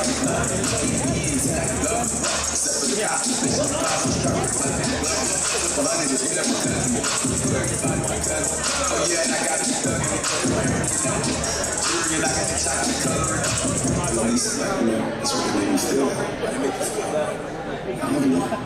That's what made me feel that. I don't know.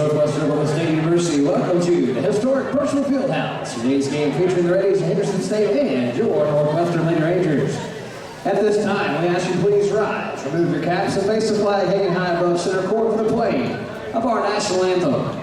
Northwestern State University, welcome to the historic Personal Fieldhouse. Today's game featuring the Reddies, Henderson State, and your Northwestern Lady Rangers. At this time, we ask you please rise, remove your caps, and face the flag hanging high above center court for the playing of our national anthem.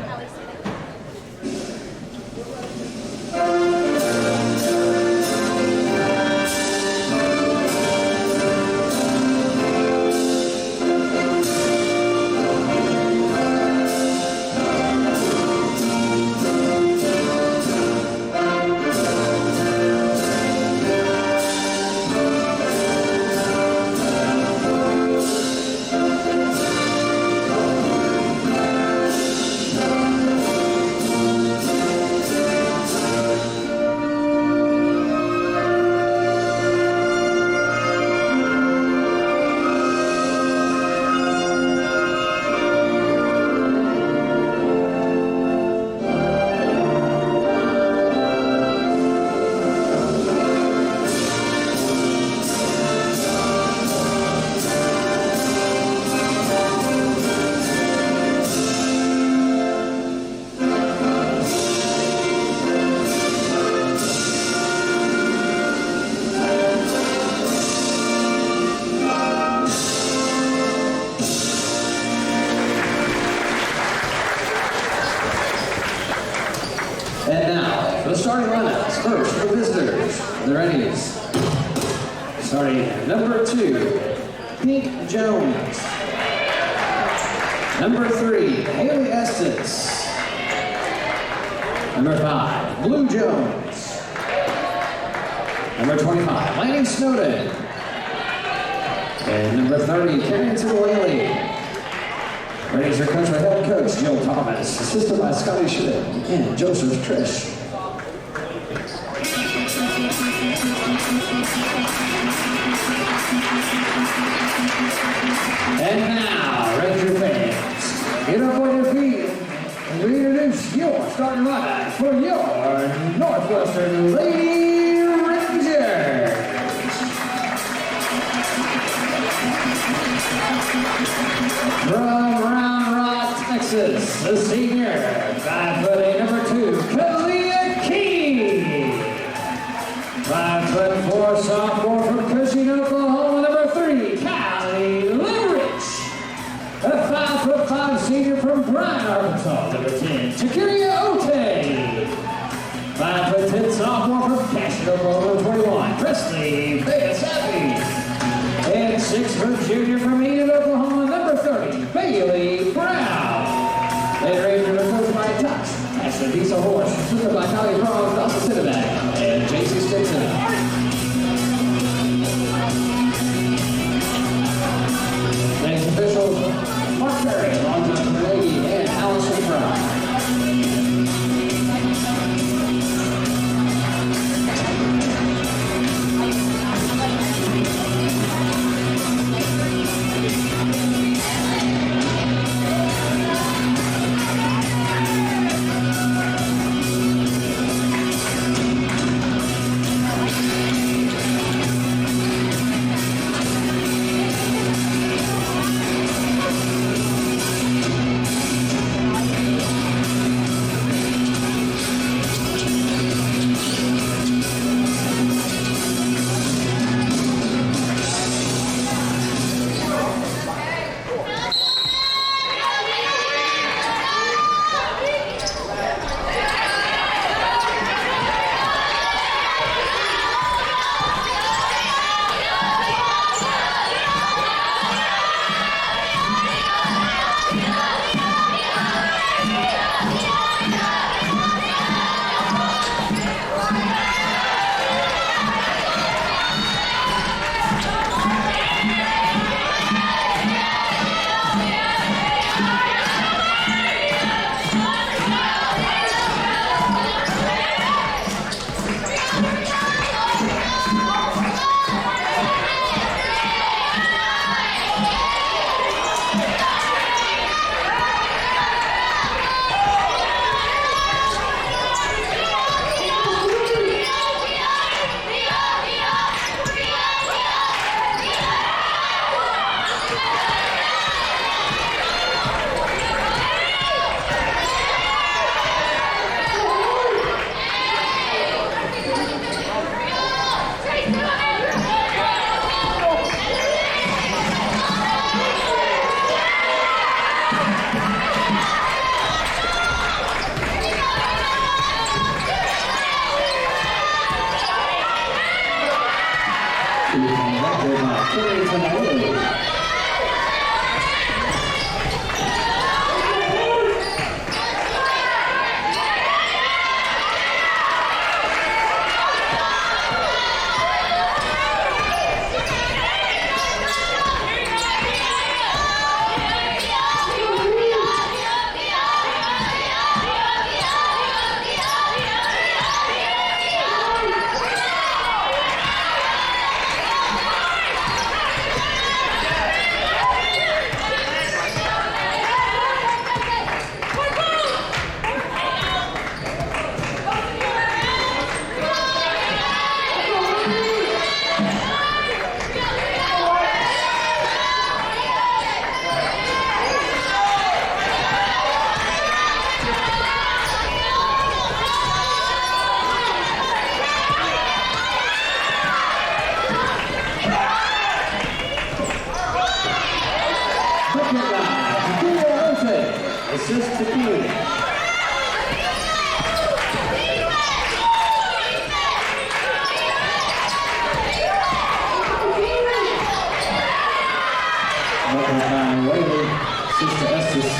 And now, for the starting lineups, first for the visitors, the Reddies. Starting at number 2, Pink Jones. Number 3, Haley Estes. Number 5, Blue Jones. Number 25, Laney Snowden. And number 30, Carrington Whaley. Reddies are coached by head coach Jill Thomas, assisted by Scotty Schmidt and Joseph Trish. And now, Ranger fans, get up on your feet and we introduce your starting lineup for your Northwestern Lady Rangers. From Round Rock, Texas, the senior, 5'8", number 2, Kalia Key. 5'4", sophomore from Cushing, Oklahoma, number 3, Callie Limrich. A 5'5" senior from Bryan, Arkansas, number 10, Takiria Ote. 5'10" sophomore from Cashin, Oklahoma, 21, Presley Bayasafi. And 6' junior from Enid, Oklahoma, number 30, Bailey Brown. They Rangers are coached by Tux, Ashley Diesel Horse, assisted by Kylie Frog, Dawson Cinnabag, and JC Stinson. Thanks officials, Mark Perry, Longtime Renee, and Allison Brown. Assist to Keely. Assist to Estes.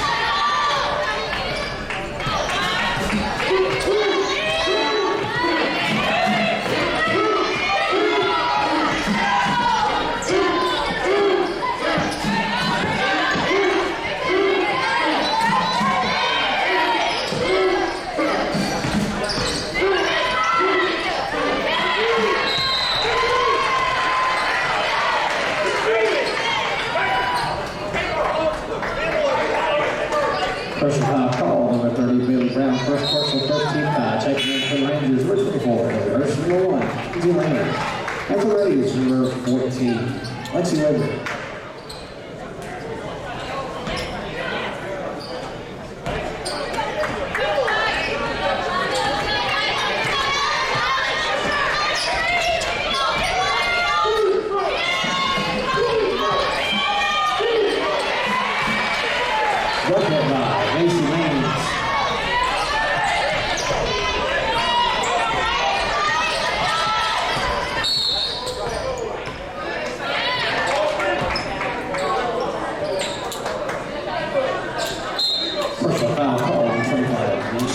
Personal foul call, number 30, Billy Brown, first personal, first team foul. Taking in for the Rangers, number 24, Hurst, number 1, Easy Ranger. And for Reddies, number 14, Lexi Weber.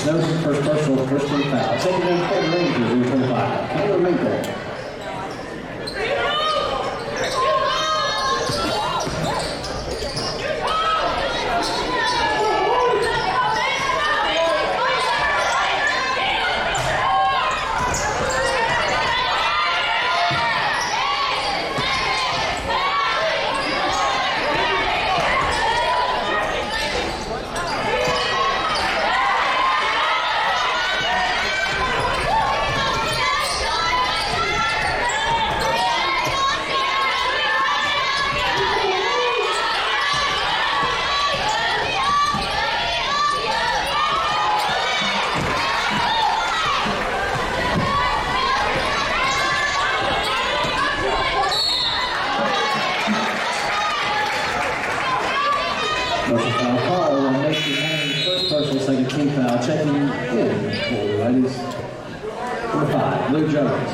Henderson, first personal, first team foul. Taking in for the Rangers, number 25, Taylor Minkle. Second team foul, checking in for the Reddies. Number 5, Luke Jones.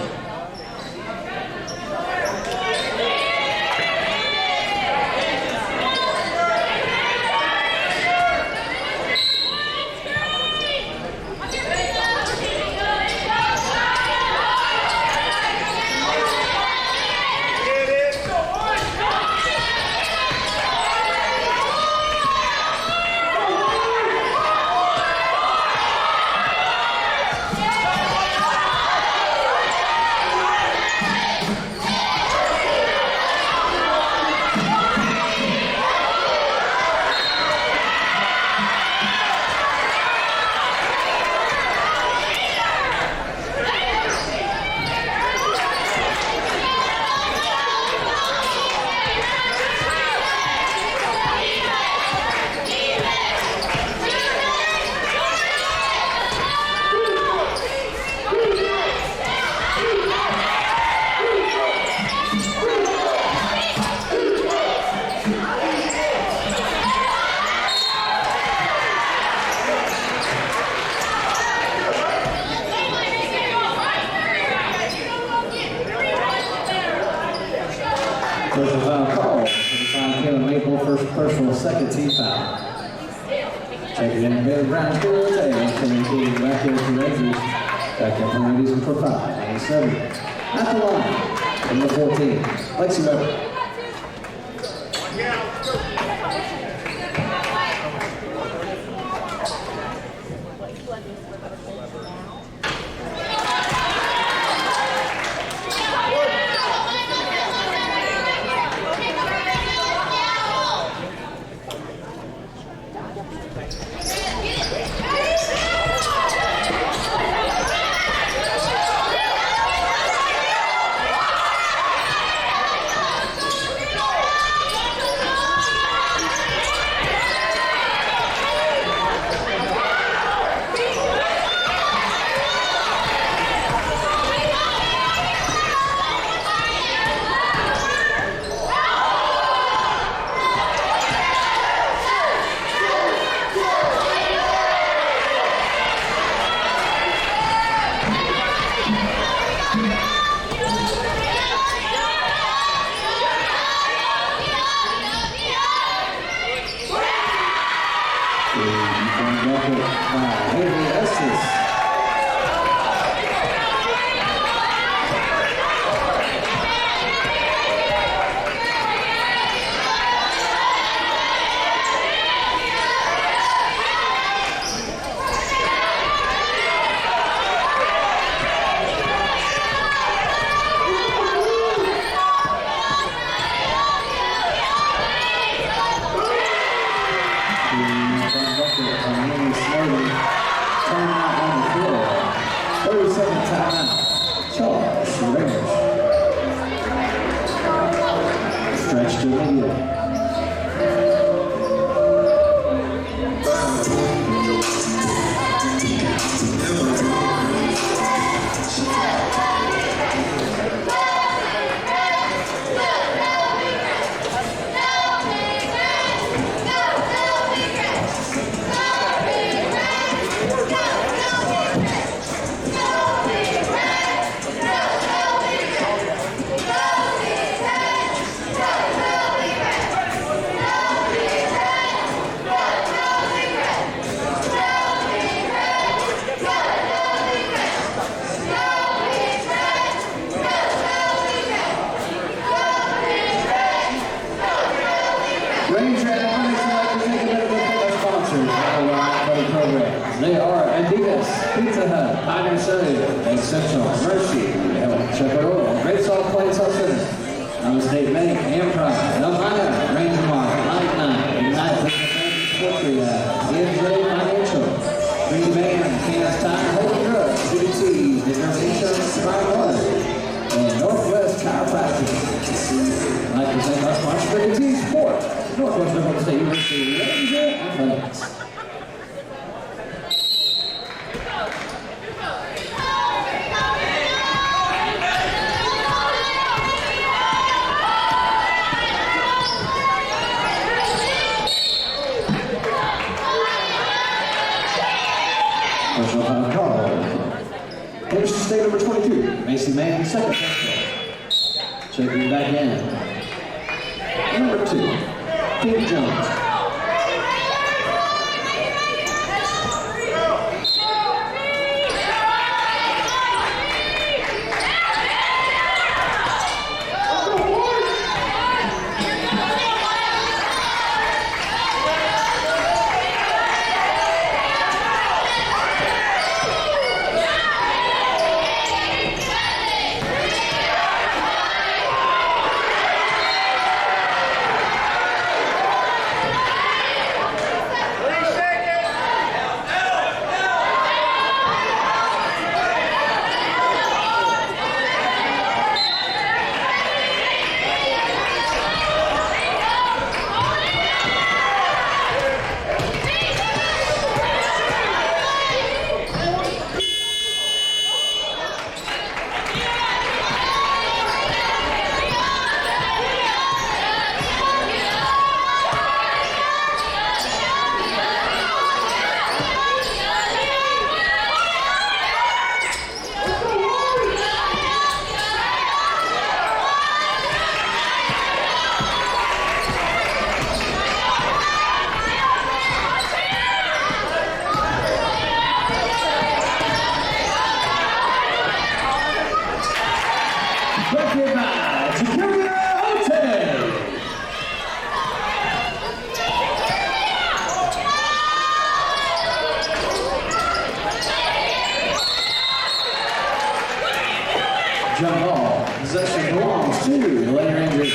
Personal foul call. 25 Kevin Maple, first personal, second team foul. Checking in Bailey Brown, still in the tail. Coming back here to Reddies. Back up from Reddies for 5. 97. At the line. Number 14. Lexi Weber. They are Adidas, Pizza Hut, Henderson, Exceptional, Mercy, Shepherd Oil, Great Salt Plains Health Center, State Bank, Ampride, Elmira, Ranger Mark, Light 9, Ignite, Poultry, NJ Financial, Green Band, Kansas Tire, Holy Drugs, DDT, Dickers Insurance, Prime Water, and Northwest Chiropractic. I'd like to thank our sponsor, DDT Sport, Northwestern State University, Ranger Athletics. Henderson State number 22, Macy Manning, second touchdown. Checking back in. Number 2, Pete Jones. 2, the later injury.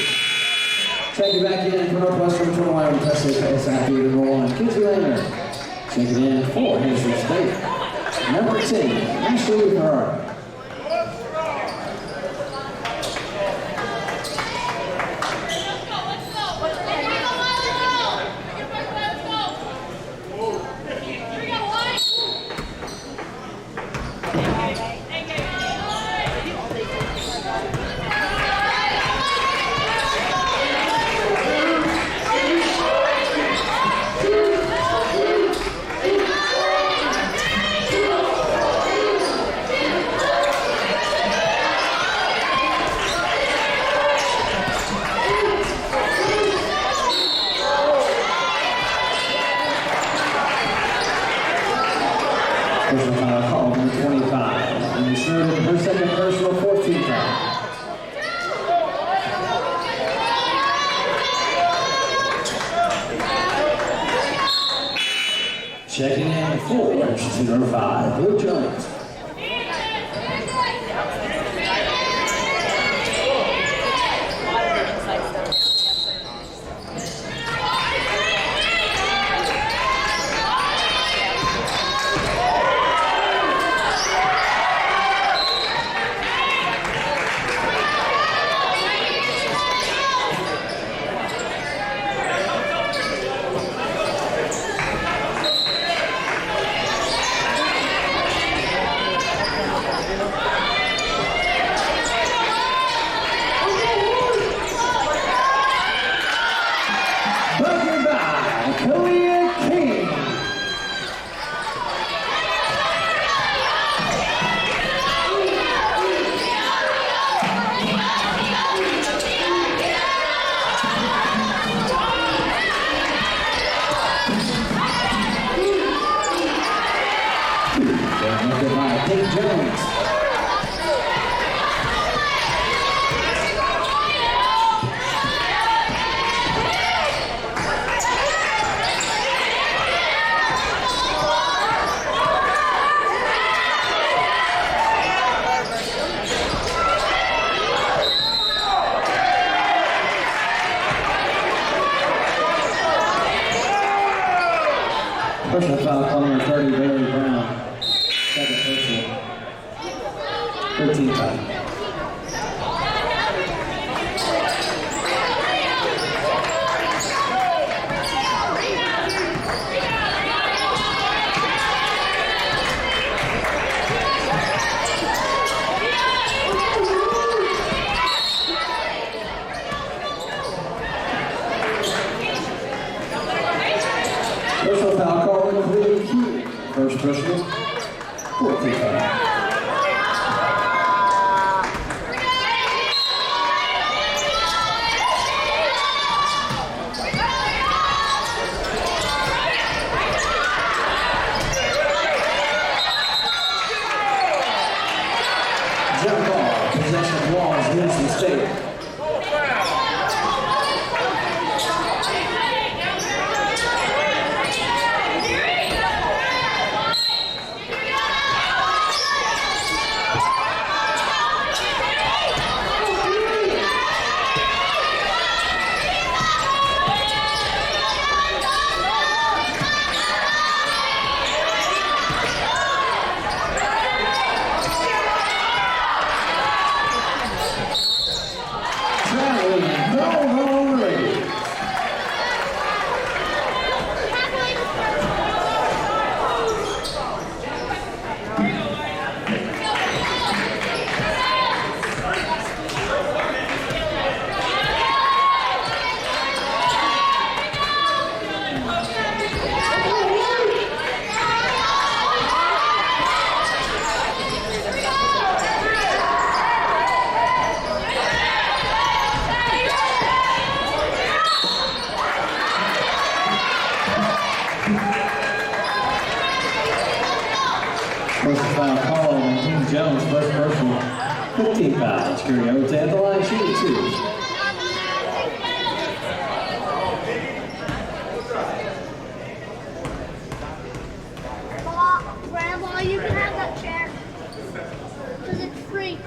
Check it back in for Northwestern, 21 Presley, SIP number 1, Kinsey Laner. Check it in for Henderson State. Number 10, Ashley Hurst. Call number 25, and he served her second personal 14 foul. Checking in for HSU number 5, Blue Jones. Personal foul call number 30, Bailey Brown. Second personal. 13 foul. Personal foul call number 3, first personal, 14 foul. Jump ball, possession Walls, Henderson State. Personal foul call on King Jones, first personal, 15 fouls. Curry Oates at the line, shooting 2. Grandma, you can have that chair. Because it's free.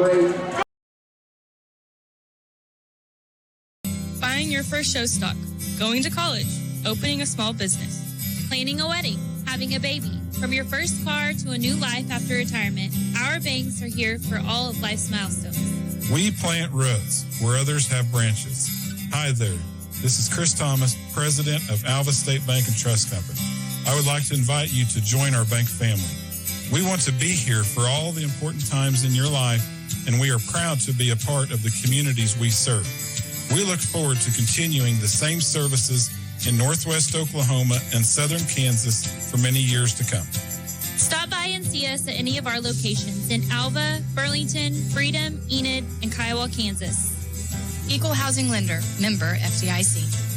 great. Buying your first show stock, going to college, opening a small business, planning a wedding, having a baby. From your first car to a new life after retirement, our banks are here for all of life's milestones. We plant roots where others have branches. Hi there. This is Chris Thomas, president of Alva State Bank and Trust Company. I would like to invite you to join our bank family. We want to be here for all the important times in your life, and we are proud to be a part of the communities we serve. We look forward to continuing the same services in Northwest Oklahoma and Southern Kansas for many years to come. Stop by and see us at any of our locations in Alva, Burlington, Freedom, Enid, and Kiowa, Kansas. equal housing lender, member FDIC.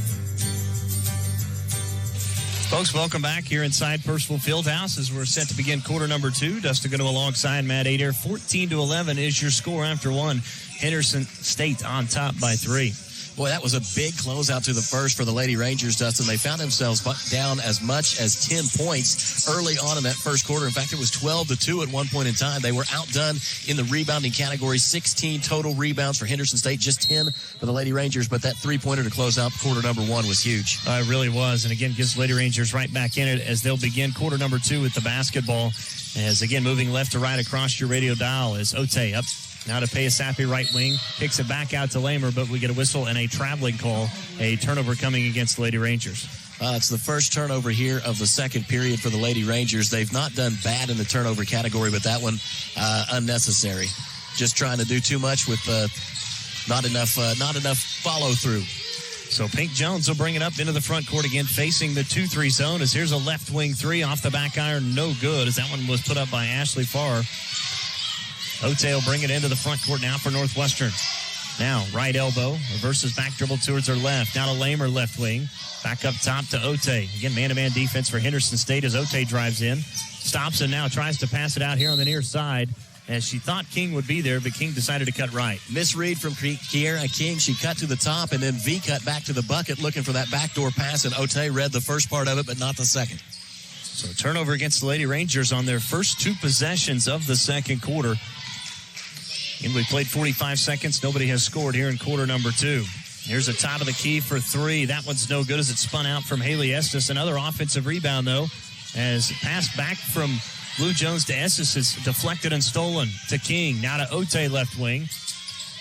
Folks, welcome back here inside Purcell Fieldhouse as we're set to begin quarter number 2. Dustin going to alongside Matt Adair. 14-11 is your score after one. Henderson State on top by 3. Boy, that was a big closeout to the first for the Lady Rangers, Dustin. They found themselves down as much as 10 points early on in that first quarter. In fact, it was 12-2 at one point in time. They were outdone in the rebounding category. 16 total rebounds for Henderson State, just 10 for the Lady Rangers. But that three-pointer to close out quarter number 1 was huge. It really was. And again, gives Lady Rangers right back in it as they'll begin quarter number 2 with the basketball. As again, moving left to right across your radio dial is Ote up. Now to Payasapi, right wing, kicks it back out to Lamer, but we get a whistle and a traveling call. A turnover coming against the Lady Rangers. It's the first turnover here of the second period for the Lady Rangers. They've not done bad in the turnover category, but that one unnecessary. Just trying to do too much with not enough follow through. So Pink Jones will bring it up into the front court again, facing the 2-3 zone. As here's a left wing three off the back iron, no good. As that one was put up by Ashley Farr. Ote will bring it into the front court now for Northwestern. Now, right elbow, reverses back dribble towards her left. Now to Lamer, left wing. Back up top to Ote. Again, man-to-man defense for Henderson State as Ote drives in. Stops and now tries to pass it out here on the near side. As she thought King would be there, but King decided to cut right. Misread from Kiera King. She cut to the top and then V-cut back to the bucket looking for that backdoor pass, and Ote read the first part of it, but not the second. So turnover against the Lady Rangers on their first 2 possessions of the second quarter. And we played 45 seconds. Nobody has scored here in quarter number 2. Here's a top of the key for 3. That one's no good as it spun out from Haley Estes. Another offensive rebound, though, as passed back from Blue Jones to Estes is deflected and stolen to King. Now to Ote, left wing.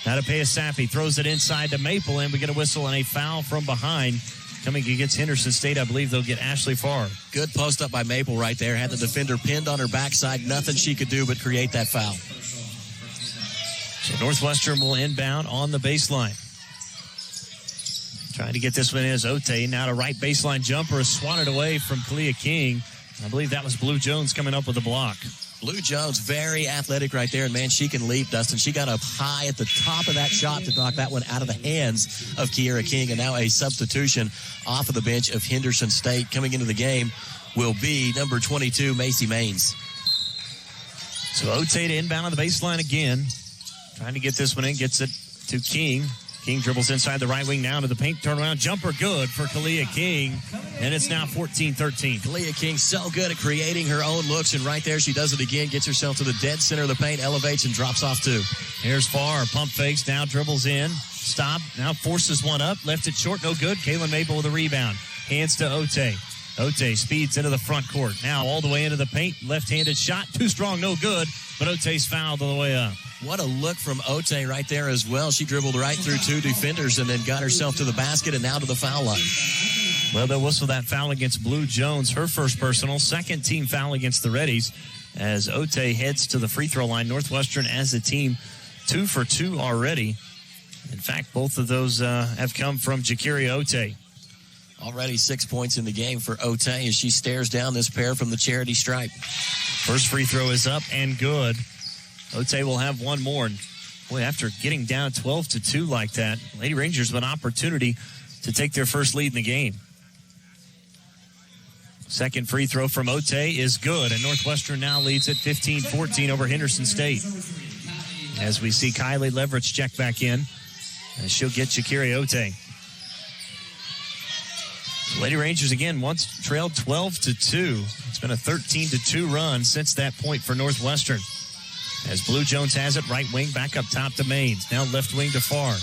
Now to Payasapi. Throws it inside to Maple, and we get a whistle and a foul from behind. Coming against Henderson State, I believe they'll get Ashley Farr. Good post up by Maple right there. Had the defender pinned on her backside. Nothing she could do but create that foul. So Northwestern will inbound on the baseline. Trying to get this one in is Ote. Now to right baseline jumper is swatted away from Kalia King. I believe that was Blue Jones coming up with a block. Blue Jones, very athletic right there. And, man, she can leap, Dustin. She got up high at the top of that shot to knock that one out of the hands of Kiera King. And now a substitution off of the bench of Henderson State. Coming into the game will be number 22, Macy Maines. So Ote to inbound on the baseline again. Trying to get this one in, gets it to King. King dribbles inside the right wing now to the paint. Turnaround jumper good for Kalia King. And it's now 14-13. Kalia King so good at creating her own looks. And right there she does it again. Gets herself to the dead center of the paint. Elevates and drops off 2. Here's Farr. Pump fakes. Now dribbles in. Stop. Now forces one up. Left it short. No good. Kaylin Maple with a rebound. Hands to Ote. Ote speeds into the front court. Now all the way into the paint. Left-handed shot. Too strong. No good. But Ote's fouled all the way up. What a look from Ote right there as well. She dribbled right through 2 defenders and then got herself to the basket and now to the foul line. Well, they'll whistle that foul against Blue Jones, her first personal, second team foul against the Reddies as Ote heads to the free throw line. Northwestern as a team 2 for 2 already. In fact, both of those have come from Jakiria Ote. Already 6 points in the game for Ote as she stares down this pair from the charity stripe. First free throw is up and good. Ote will have one more. And boy, after getting down 12-2 like that, Lady Rangers have an opportunity to take their first lead in the game. Second free throw from Ote is good, and Northwestern now leads at 15-14 over Henderson State. As we see Kylie Leverage check back in, and she'll get Jakiria Ote. Lady Rangers again once trailed 12-2. It's been a 13-2 run since that point for Northwestern. As Blue Jones has it, right wing, back up top to Maines. Now left wing to Farr.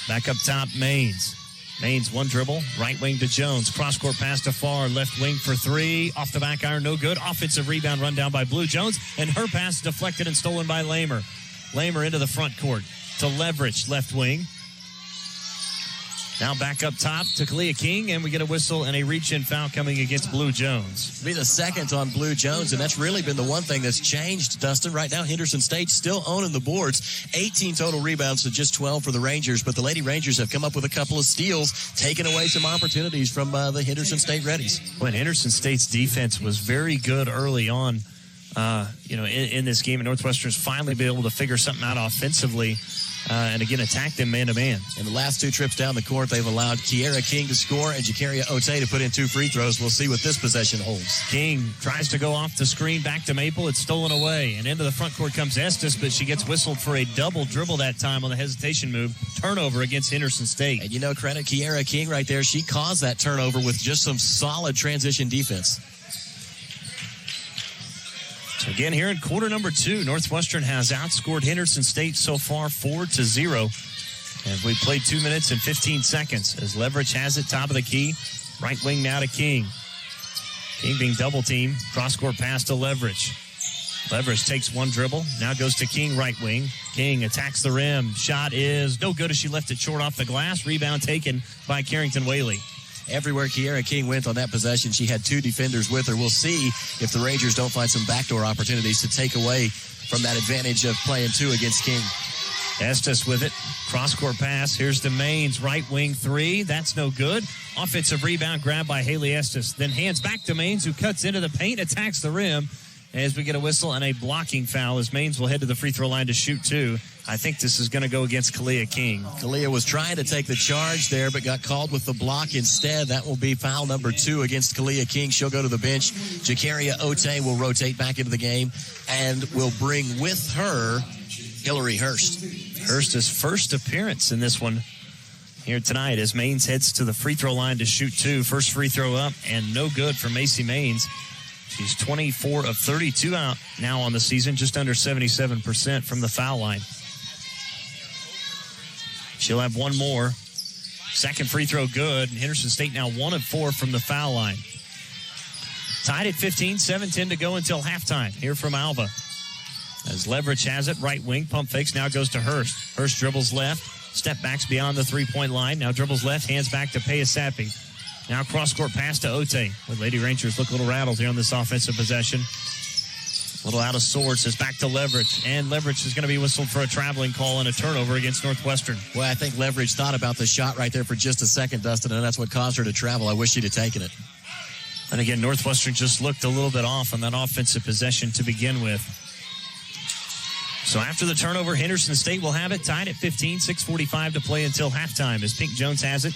Back up top, Maines. Maines, one dribble, right wing to Jones. Cross-court pass to Farr, left wing for three. Off the back iron, no good. Offensive rebound run down by Blue Jones, and her pass deflected and stolen by Lamer. Lamer into the front court to Leverage, left wing. Now back up top to Kalia King, and we get a whistle and a reach-in foul coming against Blue Jones. Be the second on Blue Jones, and that's really been the one thing that's changed, Dustin. Right now, Henderson State still owning the boards. 18 total rebounds to just 12 for the Rangers, but the Lady Rangers have come up with a couple of steals, taking away some opportunities from the Henderson State Reddies. When Henderson State's defense was very good early on, in this game, and Northwestern's finally been able to figure something out offensively. And again, attack them man-to-man. In the last two trips down the court, they've allowed Kiera King to score and Jakaria Ote to put in 2 free throws. We'll see what this possession holds. King tries to go off the screen, back to Maple. It's stolen away. And into the front court comes Estes, but she gets whistled for a double dribble that time on the hesitation move. Turnover against Henderson State. And credit Kiera King right there. She caused that turnover with just some solid transition defense. So again, here in quarter number 2, Northwestern has outscored Henderson State so far 4-0. And we played 2 minutes and 15 seconds as Leverage has it, top of the key. Right wing now to King. King being double teamed. Cross-court pass to Leverage. Leverage takes one dribble. Now goes to King, right wing. King attacks the rim. Shot is no good as she left it short off the glass. Rebound taken by Carrington Whaley. Everywhere Kiera King went on that possession, she had 2 defenders with her. We'll see if the Rangers don't find some backdoor opportunities to take away from that advantage of playing 2 against King. Estes with it. Cross-court pass. Here's to Maines. Right wing 3. That's no good. Offensive rebound grabbed by Haley Estes. Then hands back to Maines, who cuts into the paint, attacks the rim. As we get a whistle and a blocking foul as Maines will head to the free throw line to shoot 2. I think this is going to go against Kalia King. Kalia was trying to take the charge there, but got called with the block instead. That will be foul number 2 against Kalia King. She'll go to the bench. Jakaria Ote will rotate back into the game and will bring with her Hillary Hurst. Hurst's first appearance in this one here tonight as Maines heads to the free throw line to shoot 2. First free throw up and no good for Macy Maines. She's 24 of 32 out now on the season, just under 77% from the foul line. She'll have one more. Second free throw good. Henderson State now 1 of 4 from the foul line. Tied at 15, 7:10 to go until halftime here from Alva. As Leverage has it, right wing, pump fakes, now goes to Hurst. Hurst dribbles left, step backs beyond the three-point line. Now dribbles left, hands back to Payasapi. Now cross-court pass to Ote. With Lady Rangers look a little rattled here on this offensive possession. A little out of sorts. It's back to Leverage. And Leverage is going to be whistled for a traveling call and a turnover against Northwestern. Well, I think Leverage thought about the shot right there for just a second, Dustin, and that's what caused her to travel. I wish she'd have taken it. And again, Northwestern just looked a little bit off on that offensive possession to begin with. So after the turnover, Henderson State will have it tied at 15, 6:45 to play until halftime as Pink Jones has it.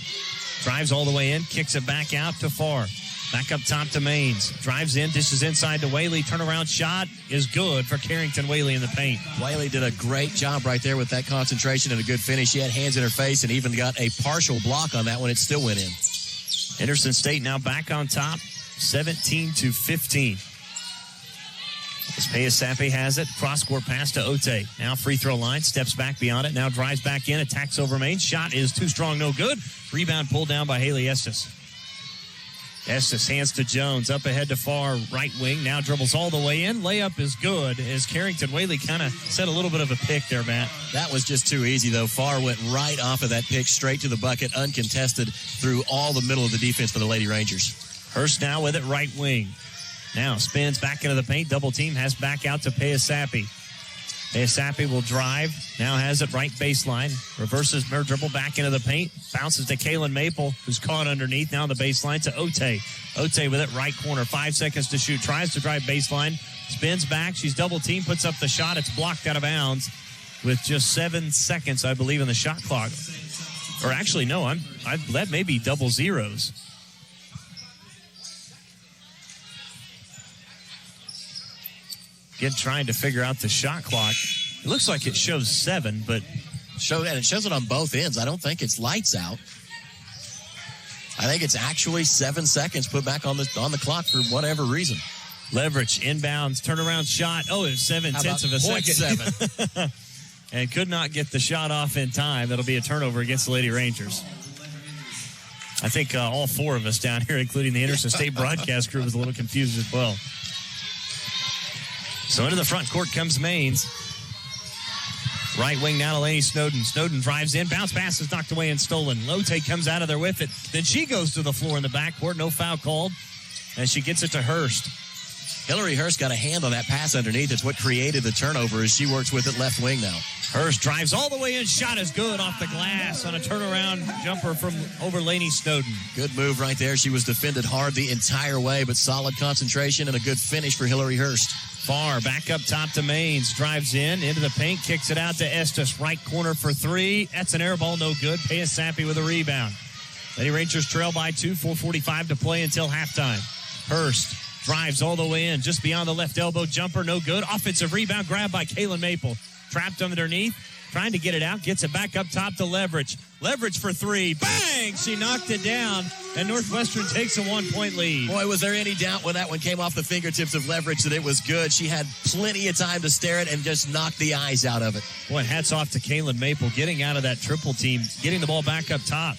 Drives all the way in, kicks it back out to Farr. Back up top to Maines. Drives in, dishes inside to Whaley. Turnaround shot is good for Carrington Whaley in the paint. Whaley did a great job right there with that concentration and a good finish. She had hands in her face and even got a partial block on that one. It still went in. Henderson State now back on top, 17-15. As Payasapi has it, cross-court pass to Ote. Now free throw line, steps back beyond it. Now drives back in, attacks over Maines. Shot is too strong, no good. Rebound pulled down by Haley Estes. Estes hands to Jones, up ahead to Farr, right wing. Now dribbles all the way in. Layup is good as Carrington Whaley kind of set a little bit of a pick there, Matt. That was just too easy, though. Farr went right off of that pick, straight to the bucket, uncontested through all the middle of the defense for the Lady Rangers. Hurst now with it, right wing. Now spins back into the paint. Double team has back out to Payasapi. Payasapi will drive. Now has it right baseline. Reverses her dribble back into the paint. Bounces to Kaylin Maple, who's caught underneath. Now the baseline to Ote. Ote with it right corner. 5 seconds to shoot. Tries to drive baseline. Spins back. She's double team. Puts up the shot. It's blocked out of bounds with just 7 seconds, I believe, in the shot clock. Or actually, no, that may be double zeros. Again, trying to figure out the shot clock. It looks like it shows 7, but and it shows it on both ends. I don't think it's lights out. I think it's actually 7 seconds put back on the clock for whatever reason. Leverage inbounds, turnaround shot. Oh, it was 0.7 of a second. 0.7. And could not get the shot off in time. That'll be a turnover against the Lady Rangers. I think all four of us down here, including the Henderson State broadcast crew, was a little confused as well. So into the front court comes Maines. Right wing now to Laney Snowden. Snowden drives in. Bounce pass is knocked away and stolen. Lotte comes out of there with it. Then she goes to the floor in the backcourt. No foul called. And she gets it to Hurst. Hillary Hurst got a hand on that pass underneath. It's what created the turnover as she works with it left wing now. Hurst drives all the way in. Shot is good off the glass on a turnaround jumper from over Laney Snowden. Good move right there. She was defended hard the entire way, but solid concentration and a good finish for Hillary Hurst. Farr back up top to Maines. Drives into the paint. Kicks it out to Estes. Right corner for three. That's an air ball. No good. Payasapi with a rebound. Lady Rangers trail by 2. 4:45 to play until halftime. Hurst drives all the way in. Just beyond the left elbow jumper. No good. Offensive rebound grabbed by Kaylin Maple. Trapped underneath. Trying to get it out. Gets it back up top to Leverage. Leverage for three. Bang! She knocked it down. And Northwestern takes a 1-point lead. Boy, was there any doubt when that one came off the fingertips of Leverage that it was good. She had plenty of time to stare at it and just knock the eyes out of it. Boy, hats off to Kaylin Maple getting out of that triple team, getting the ball back up top.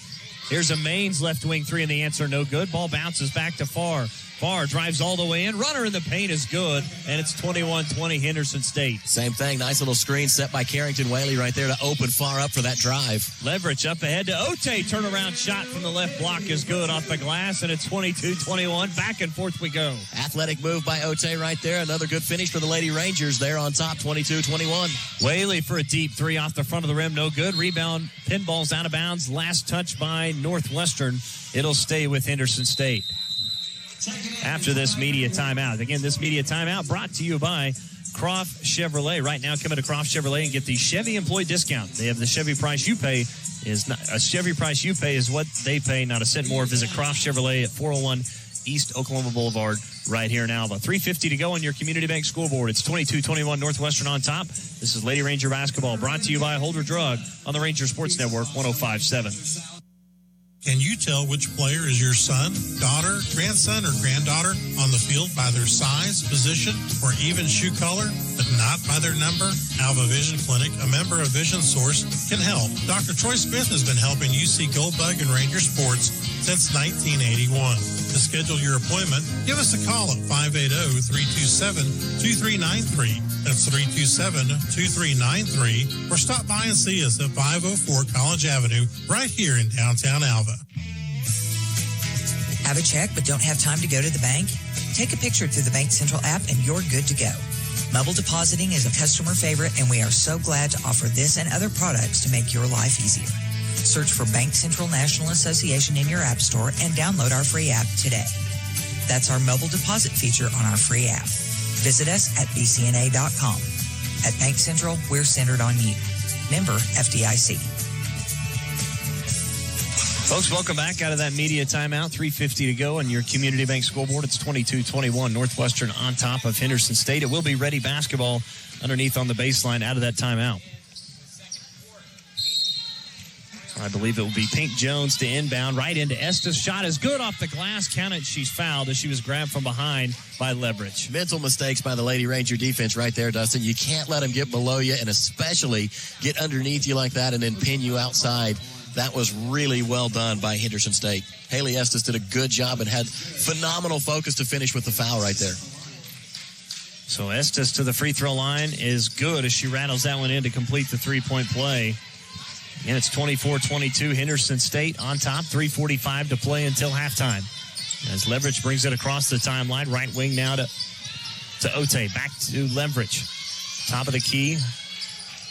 Here's a Maines left wing three, and the answer no good. Ball bounces back to Farr. Farr drives all the way in. Runner in the paint is good, and it's 21-20 Henderson State. Same thing. Nice little screen set by Carrington Whaley right there to open Farr up for that drive. Leverage up ahead to Ote. Turnaround shot from the left block is good off the glass, and it's 22-21. Back and forth we go. Athletic move by Ote right there. Another good finish for the Lady Rangers. They're on top, 22-21. Whaley for a deep three off the front of the rim. No good. Rebound. Pinball's out of bounds. Last touch by Northwestern. It'll stay with Henderson State. After this media timeout. Again, this media timeout brought to you by Croft Chevrolet. Right now, come into Croft Chevrolet and get the Chevy employee discount. They have the Chevy price you pay is not a Chevy price you pay is what they pay, not a cent more. Visit Croft Chevrolet at 401 East Oklahoma Boulevard right here in Alva. 3:50 to go on your Community Bank scoreboard. It's 22-21 Northwestern on top. This is Lady Ranger basketball brought to you by Holder Drug on the Ranger Sports Network 105.7. Can you tell which player is your son, daughter, grandson, or granddaughter on the field by their size, position, or even shoe color, but not by their number? Alva Vision Clinic, a member of Vision Source, can help. Dr. Troy Smith has been helping UC Goldbug and Ranger Sports since 1981. To schedule your appointment, give us a call at 580-327-2393. That's 327-2393. Or stop by and see us at 504 College Avenue right here in downtown Alva. Have a check but don't have time to go to the bank? Take a picture through the Bank Central app and you're good to go. Mobile depositing is a customer favorite, and we are so glad to offer this and other products to make your life easier. Search for Bank Central National Association in your app store and download our free app today. That's our mobile deposit feature on our free app. Visit us at bcna.com. At Bank Central, we're centered on you. Member FDIC. Folks, welcome back out of that media timeout. 3:50 to go on your Community Bank scoreboard. It's 22-21 Northwestern on top of Henderson State. It will be Ready basketball underneath on the baseline out of that timeout. I believe it will be Pink Jones to inbound right into Estes. Shot is good off the glass. Count it. She's fouled as she was grabbed from behind by Leverage. Mental mistakes by the Lady Ranger defense right there, Dustin. You can't let them get below you and especially get underneath you like that and then pin you outside. That was really well done by Henderson State. Haley Estes did a good job and had phenomenal focus to finish with the foul right there. So Estes to the free throw line is good as she rattles that one in to complete the three-point play. And it's 24-22, Henderson State on top, 3:45 to play until halftime. As Leverage brings it across the timeline, right wing now to Ote, back to Leverage. Top of the key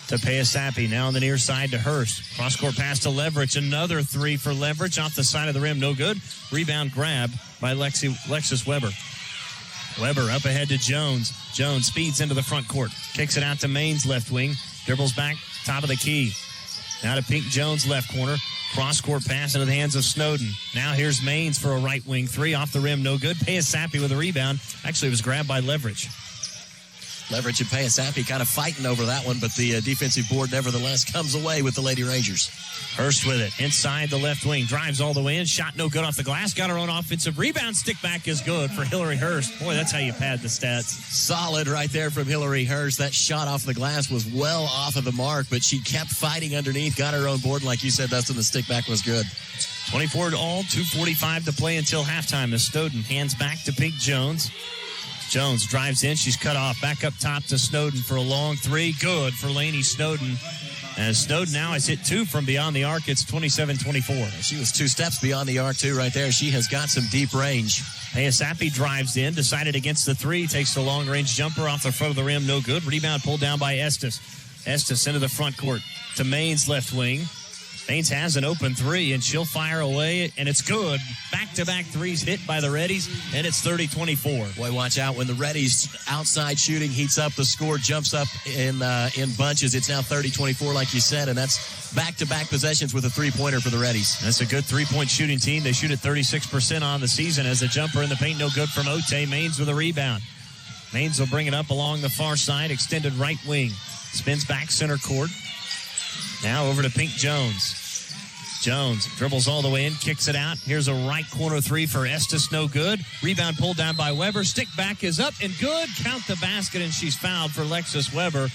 to Payasapi, now on the near side to Hurst. Cross-court pass to Leverage, another three for Leverage, off the side of the rim, no good. Rebound grab by Lexus Weber. Weber up ahead to Jones. Jones speeds into the front court, kicks it out to Maines left wing, dribbles back, top of the key. Now to Pink Jones left corner. Cross-court pass into the hands of Snowden. Now here's Maines for a right wing three. Off the rim, no good. Payasapi with a rebound. Actually, it was grabbed by Leverage. Leverage and Payasapi kind of fighting over that one, but the defensive board nevertheless comes away with the Lady Rangers. Hurst with it. Inside the left wing. Drives all the way in. Shot no good off the glass. Got her own offensive rebound. Stick back is good for Hillary Hurst. Boy, that's how you pad the stats. Solid right there from Hillary Hurst. That shot off the glass was well off of the mark, but she kept fighting underneath. Got her own board. And like you said, Dustin, the stick back was good. 24 to all. 2:45 to play until halftime as Snowden hands back to Pink Jones. Jones drives in. She's cut off. Back up top to Snowden for a long three. Good for Lainey Snowden. As Snowden now has hit two from beyond the arc, it's 27-24. She was 2 steps beyond the arc, too, right there. She has got some deep range. Payasapi drives in, decided against the three, takes the long-range jumper off the front of the rim, no good. Rebound pulled down by Estes. Estes into the front court to Maine's left wing. Baines has an open three, and she'll fire away, and it's good. Back-to-back threes hit by the Reddies, and it's 30-24. Boy, watch out. When the Reddies outside shooting heats up, the score jumps up in bunches. It's now 30-24, like you said, and that's back-to-back possessions with a three-pointer for the Reddies. That's a good three-point shooting team. They shoot at 36% on the season as a jumper in the paint, no good from Ote. Maines with a rebound. Maines will bring it up along the far side, extended right wing. Spins back center court. Now over to Pink Jones. Jones dribbles all the way in, kicks it out. Here's a right corner three for Estes, no good. Rebound pulled down by Weber. Stick back is up and good. Count the basket, and she's fouled for Lexus Weber.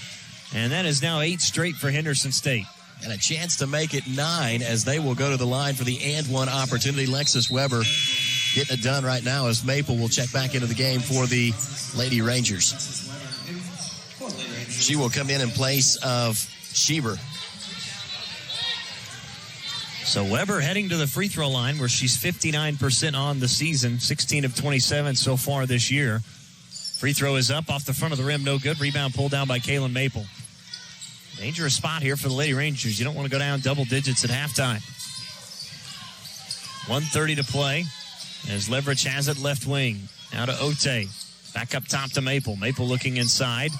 And that is now 8 straight for Henderson State. And a chance to make it 9 as they will go to the line for the and one opportunity. Lexus Weber getting it done right now as Maple will check back into the game for the Lady Rangers. She will come in place of Schieber. So Weber heading to the free throw line where she's 59% on the season, 16 of 27 so far this year. Free throw is up off the front of the rim, no good. Rebound pulled down by Kaylin Maple. Dangerous spot here for the Lady Rangers. You don't want to go down double digits at halftime. 1:30 to play as Leverage has it left wing. Now to Ote. Back up top to Maple. Maple looking inside.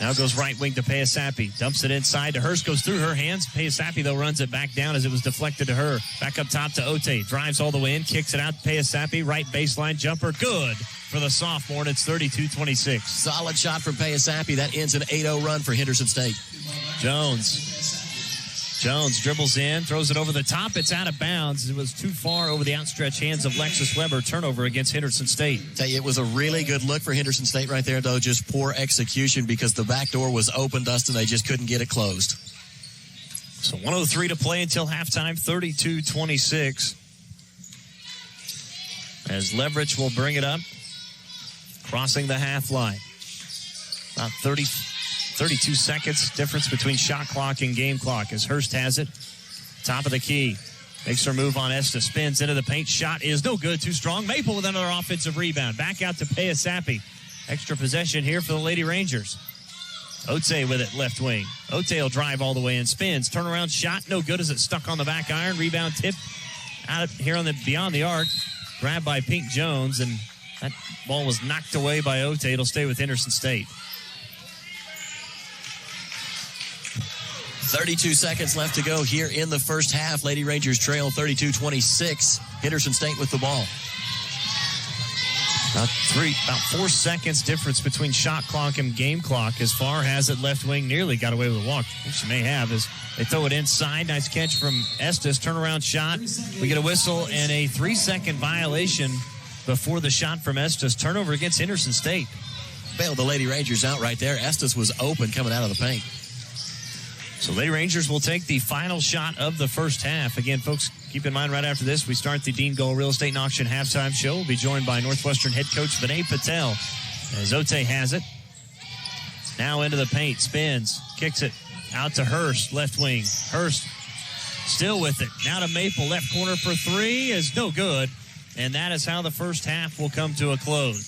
Now goes right wing to Payasapi. Dumps it inside to Hurst. Goes through her hands. Payasapi, though, runs it back down as it was deflected to her. Back up top to Ote. Drives all the way in. Kicks it out to Payasapi. Right baseline jumper. Good for the sophomore, and it's 32-26. Solid shot from Payasapi. That ends an 8-0 run for Henderson State. Jones dribbles in, throws it over the top. It's out of bounds. It was too far over the outstretched hands of Lexus Weber. Turnover against Henderson State. Tell you, it was a really good look for Henderson State right there, though. Just poor execution because the back door was open, Dustin. They just couldn't get it closed. So 1:03 to play until halftime, 32-26. As Leverage will bring it up, crossing the half line. About 32 seconds difference between shot clock and game clock as Hurst has it. Top of the key. Makes her move on Estes. Spins into the paint. Shot is no good. Too strong. Maple with another offensive rebound. Back out to Payasapi. Extra possession here for the Lady Rangers. Ote with it left wing. Ote will drive all the way and spins. Turnaround shot. No good as it's stuck on the back iron. Rebound tip out here on the beyond the arc. Grabbed by Pink Jones. And that ball was knocked away by Ote. It'll stay with Henderson State. 32 seconds left to go here in the first half. Lady Rangers trail 32-26. Henderson State with the ball. About 4 seconds difference between shot clock and game clock as Farr has it left wing. Nearly got away with a walk. I think she may have as they throw it inside. Nice catch from Estes. Turnaround shot. We get a whistle and a 3-second violation before the shot from Estes. Turnover against Henderson State. Bailed the Lady Rangers out right there. Estes was open coming out of the paint. So Lady Rangers will take the final shot of the first half. Again, folks, keep in mind right after this, we start the Dean Gold Real Estate and Auction halftime show. We'll be joined by Northwestern head coach Vinay Patel as Ote has it. Now into the paint, spins, kicks it out to Hurst, left wing. Hurst still with it. Now to Maple, left corner for three is no good. And that is how the first half will come to a close.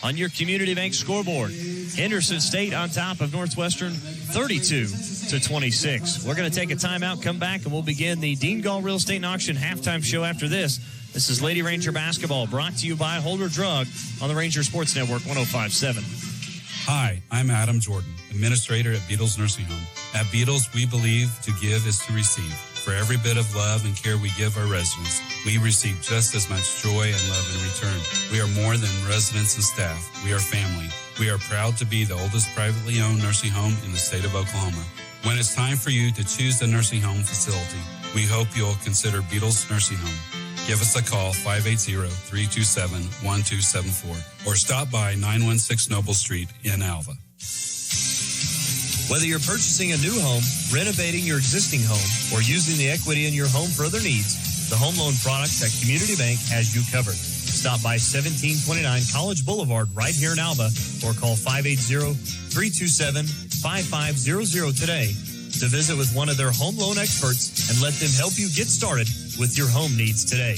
On your Community Bank scoreboard, Henderson State on top of Northwestern, 32-26. We're going to take a timeout, come back, and we'll begin the Dean Gall Real Estate and Auction halftime show after this. This is Lady Ranger basketball, brought to you by Holder Drug on the Ranger Sports Network 105.7. Hi, I'm Adam Jordan, administrator at Beatles Nursing Home. At Beatles, we believe to give is to receive. For every bit of love and care we give our residents, we receive just as much joy and love in return. We are more than residents and staff. We are family. We are proud to be the oldest privately owned nursing home in the state of Oklahoma. When it's time for you to choose a nursing home facility, we hope you'll consider Beatles Nursing Home. Give us a call, 580-327-1274, or stop by 916 Noble Street in Alva. Whether you're purchasing a new home, renovating your existing home, or using the equity in your home for other needs, the home loan product at Community Bank has you covered. Stop by 1729 College Boulevard right here in Alva, or call 580-327-5500 today to visit with one of their home loan experts and let them help you get started with your home needs today.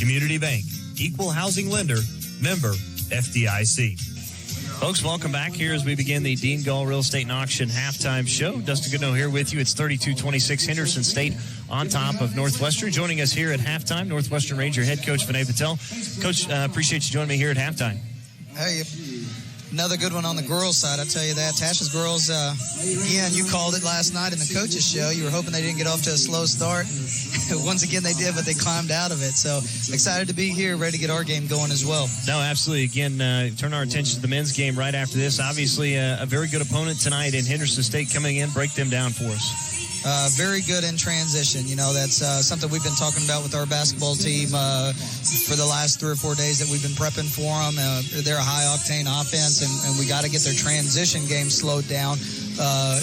Community Bank, equal housing lender, member FDIC. Folks, welcome back here as we begin the Dean Gall Real Estate and Auction halftime show. Dustin Goodnow here with you. It's 32-26 Henderson State on top of Northwestern. Joining us here at halftime, Northwestern Ranger head coach Vinay Patel. Coach, appreciate you joining me here at halftime. Hey, another good one on the girls' side, I tell you that. Tasha's girls, again, you called it last night in the coaches' show. You were hoping they didn't get off to a slow start. Once again, they did, but they climbed out of it. So excited to be here, ready to get our game going as well. No, absolutely. Again, turn our attention to the men's game right after this. Obviously, a very good opponent tonight in Henderson State coming in. Break them down for us. Very good in transition. You know, that's something we've been talking about with our basketball team for the last 3 or 4 days that we've been prepping for them. They're a high-octane offense, and we got to get their transition game slowed down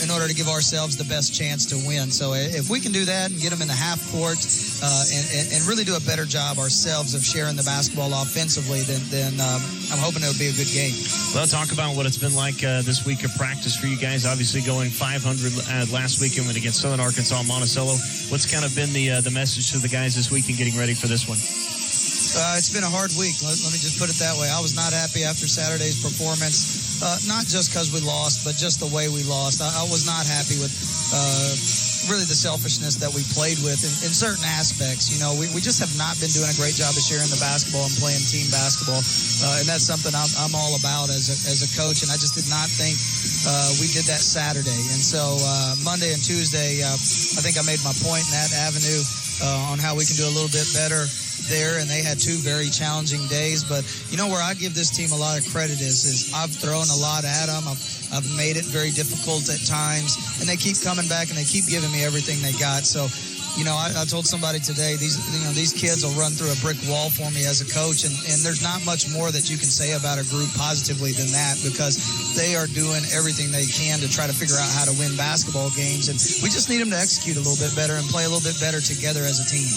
in order to give ourselves the best chance to win. So if we can do that and get them in the half court and really do a better job ourselves of sharing the basketball offensively, then I'm hoping it'll be a good game. Well, talk about what it's been like this week of practice for you guys. Obviously going 500 last weekend against Southern Arkansas, Monticello. What's kind of been the message to the guys this week in getting ready for this one? It's been a hard week. Let me just put it that way. I was not happy after Saturday's performance, not just because we lost, but just the way we lost. I was not happy with really the selfishness that we played with in certain aspects. You know, we just have not been doing a great job of sharing the basketball and playing team basketball, and that's something I'm all about as a coach, and I just did not think we did that Saturday. And so Monday and Tuesday, I think I made my point in that avenue on how we can do a little bit better there, and they had 2 very challenging days. But you know where I give this team a lot of credit is I've thrown a lot at them. I've made it very difficult at times, and they keep coming back and they keep giving me everything they got. So, you know, I told somebody today, these kids will run through a brick wall for me as a coach, and there's not much more that you can say about a group positively than that, because they are doing everything they can to try to figure out how to win basketball games, and we just need them to execute a little bit better and play a little bit better together as a team.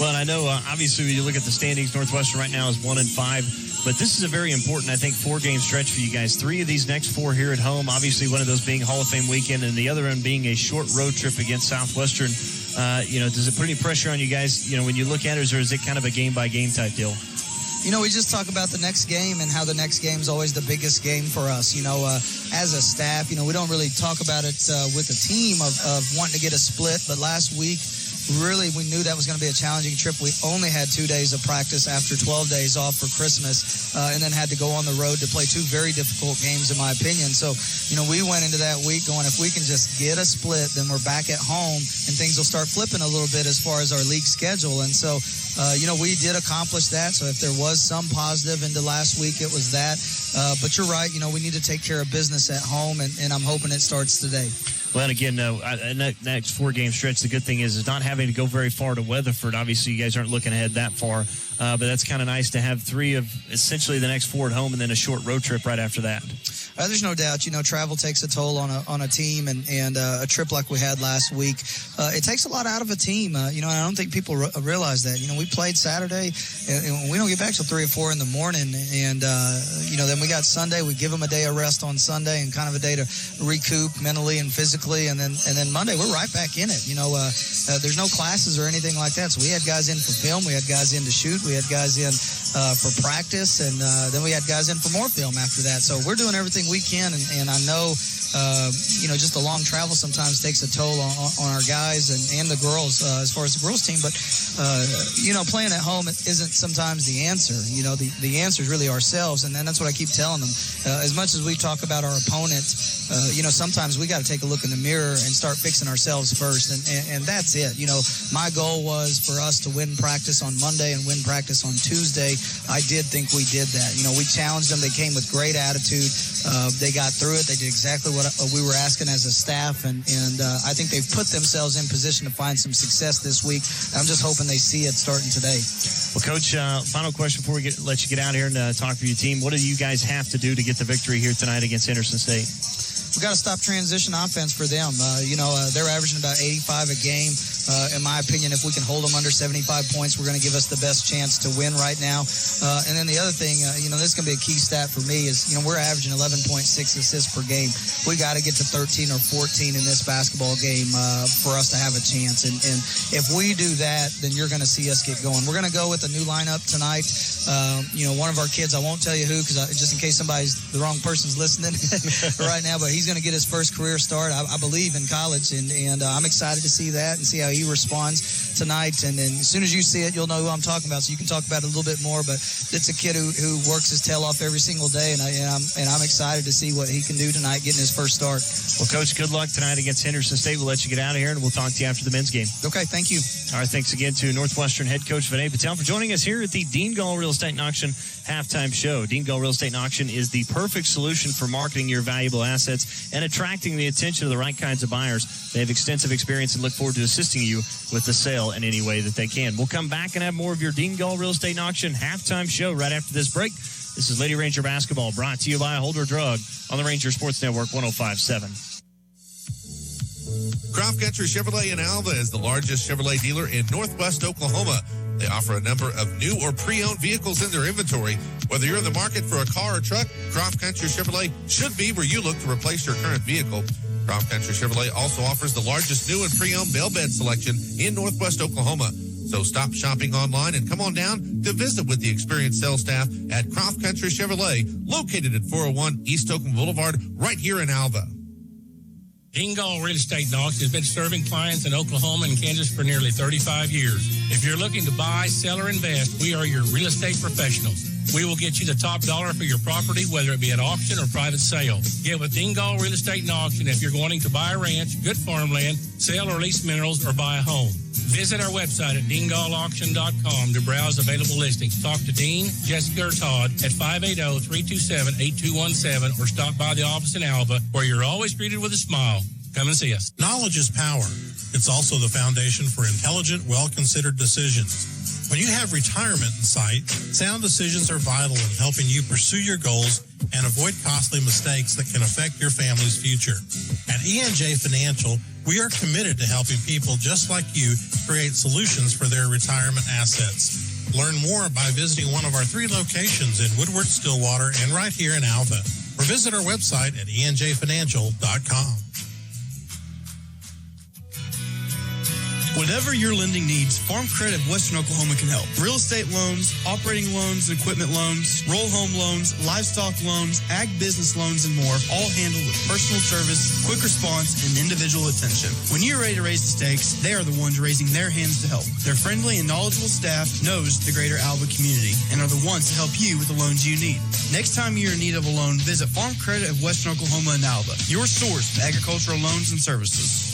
Well, and I know, obviously, when you look at the standings, Northwestern right now is 1-5. But this is a very important, I think, 4-game stretch for you guys. 3 of these next 4 here at home. Obviously, one of those being Hall of Fame weekend, and the other one being a short road trip against Southwestern. Does it put any pressure on you guys, when you look at it, or is it kind of a game-by-game type deal? You know, we just talk about the next game and how the next game is always the biggest game for us. You know, as a staff, we don't really talk about it with the team of wanting to get a split. But last week, really, we knew that was going to be a challenging trip. We only had 2 days of practice after 12 days off for Christmas, and then had to go on the road to play 2 very difficult games, in my opinion. So, we went into that week going, if we can just get a split, then we're back at home, and things will start flipping a little bit as far as our league schedule. And so, we did accomplish that. So if there was some positive into last week, it was that. But you're right. We need to take care of business at home, and I'm hoping it starts today. Well, and again, next 4-game stretch, the good thing is not having to go very far to Weatherford. Obviously, you guys aren't looking ahead that far, but that's kind of nice to have 3 of essentially the next 4 at home and then a short road trip right after that. There's no doubt, travel takes a toll on a team, and a trip like we had last week, it takes a lot out of a team. And I don't think people realize that. We played Saturday, and we don't get back till 3 or 4 in the morning, and then we got Sunday. We give them a day of rest on Sunday and kind of a day to recoup mentally and physically, and then Monday we're right back in it. There's no classes or anything like that. So we had guys in for film, we had guys in to shoot, we had guys in for practice, and then we had guys in for more film after that. So we're doing everything we can, and I know just the long travel sometimes takes a toll on our guys and the girls as far as the girls team. But, playing at home isn't sometimes the answer. The answer is really ourselves. And then that's what I keep telling them. As much as we talk about our opponent, sometimes we got to take a look in the mirror and start fixing ourselves first. And that's it. My goal was for us to win practice on Monday and win practice on Tuesday. I did think we did that. We challenged them. They came with great attitude. They got through it. They did exactly what we were asking as a staff. And I think they've put themselves in position to find some success this week. I'm just hoping they see it starting today. Well, Coach, final question before we let you get out here and talk to your team. What do you guys have to do to get the victory here tonight against Henderson State? We've got to stop transition offense for them. They're averaging about 85 a game. In my opinion, if we can hold them under 75 points, we're going to give us the best chance to win right now. And then the other thing, this is going to be a key stat for me is, we're averaging 11.6 assists per game. We got to get to 13 or 14 in this basketball game for us to have a chance. And if we do that, then you're going to see us get going. We're going to go with a new lineup tonight. One of our kids, I won't tell you who, because just in case the wrong person's listening right now, but he's going to get his first career start, I believe, in college. And I'm excited to see that and see how he responds tonight. And then as soon as you see it, you'll know who I'm talking about, so you can talk about it a little bit more. But it's a kid who works his tail off every single day, and I'm excited to see what he can do tonight, getting his first start. Well, Coach, good luck tonight against Henderson State. We'll let you get out of here, and we'll talk to you after the men's game. Okay, thank you. All right, thanks again to Northwestern head coach Vinay Patel for joining us here at the Dean Gall Real Estate and Auction halftime show. Dean Gall Real Estate and Auction is the perfect solution for marketing your valuable assets and attracting the attention of the right kinds of buyers. They have extensive experience and look forward to assisting you with the sale in any way that they can. We'll come back and have more of your Dean Gall Real Estate and Auction halftime show right after this break. This is Lady Ranger Basketball, brought to you by Holder Drug on the Ranger Sports Network 105.7. Croft Country Chevrolet in Alva is the largest Chevrolet dealer in Northwest Oklahoma. They offer a number of new or pre-owned vehicles in their inventory. Whether you're in the market for a car or truck, Croft Country Chevrolet should be where you look to replace your current vehicle. Croft Country Chevrolet also offers the largest new and pre-owned bell bed selection in Northwest Oklahoma. So stop shopping online and come on down to visit with the experienced sales staff at Croft Country Chevrolet, located at 401 East Oakland Boulevard, right here in Alva. Dean Gall Real Estate and Auction has been serving clients in Oklahoma and Kansas for nearly 35 years. If you're looking to buy, sell, or invest, we are your real estate professionals. We will get you the top dollar for your property, whether it be at auction or private sale. Get with Dean Gall Real Estate and Auction if you're wanting to buy a ranch, good farmland, sell or lease minerals, or buy a home. Visit our website at deangallauction.com to browse available listings. Talk to Dean, Jessica, or Todd at 580-327-8217 or stop by the office in Alva, where you're always greeted with a smile. Come and see us. Knowledge is power. It's also the foundation for intelligent, well-considered decisions. When you have retirement in sight, sound decisions are vital in helping you pursue your goals and avoid costly mistakes that can affect your family's future. At E&J Financial, we are committed to helping people just like you create solutions for their retirement assets. Learn more by visiting one of our 3 locations in Woodward, Stillwater, and right here in Alva. Or visit our website at enjfinancial.com. Whatever your lending needs, Farm Credit of Western Oklahoma can help. Real estate loans, operating loans, equipment loans, roll home loans, livestock loans, ag business loans, and more, all handled with personal service, quick response, and individual attention. When you're ready to raise the stakes, they are the ones raising their hands to help. Their friendly and knowledgeable staff knows the greater Alva community and are the ones to help you with the loans you need. Next time you're in need of a loan, visit Farm Credit of Western Oklahoma in Alva, your source to agricultural loans and services.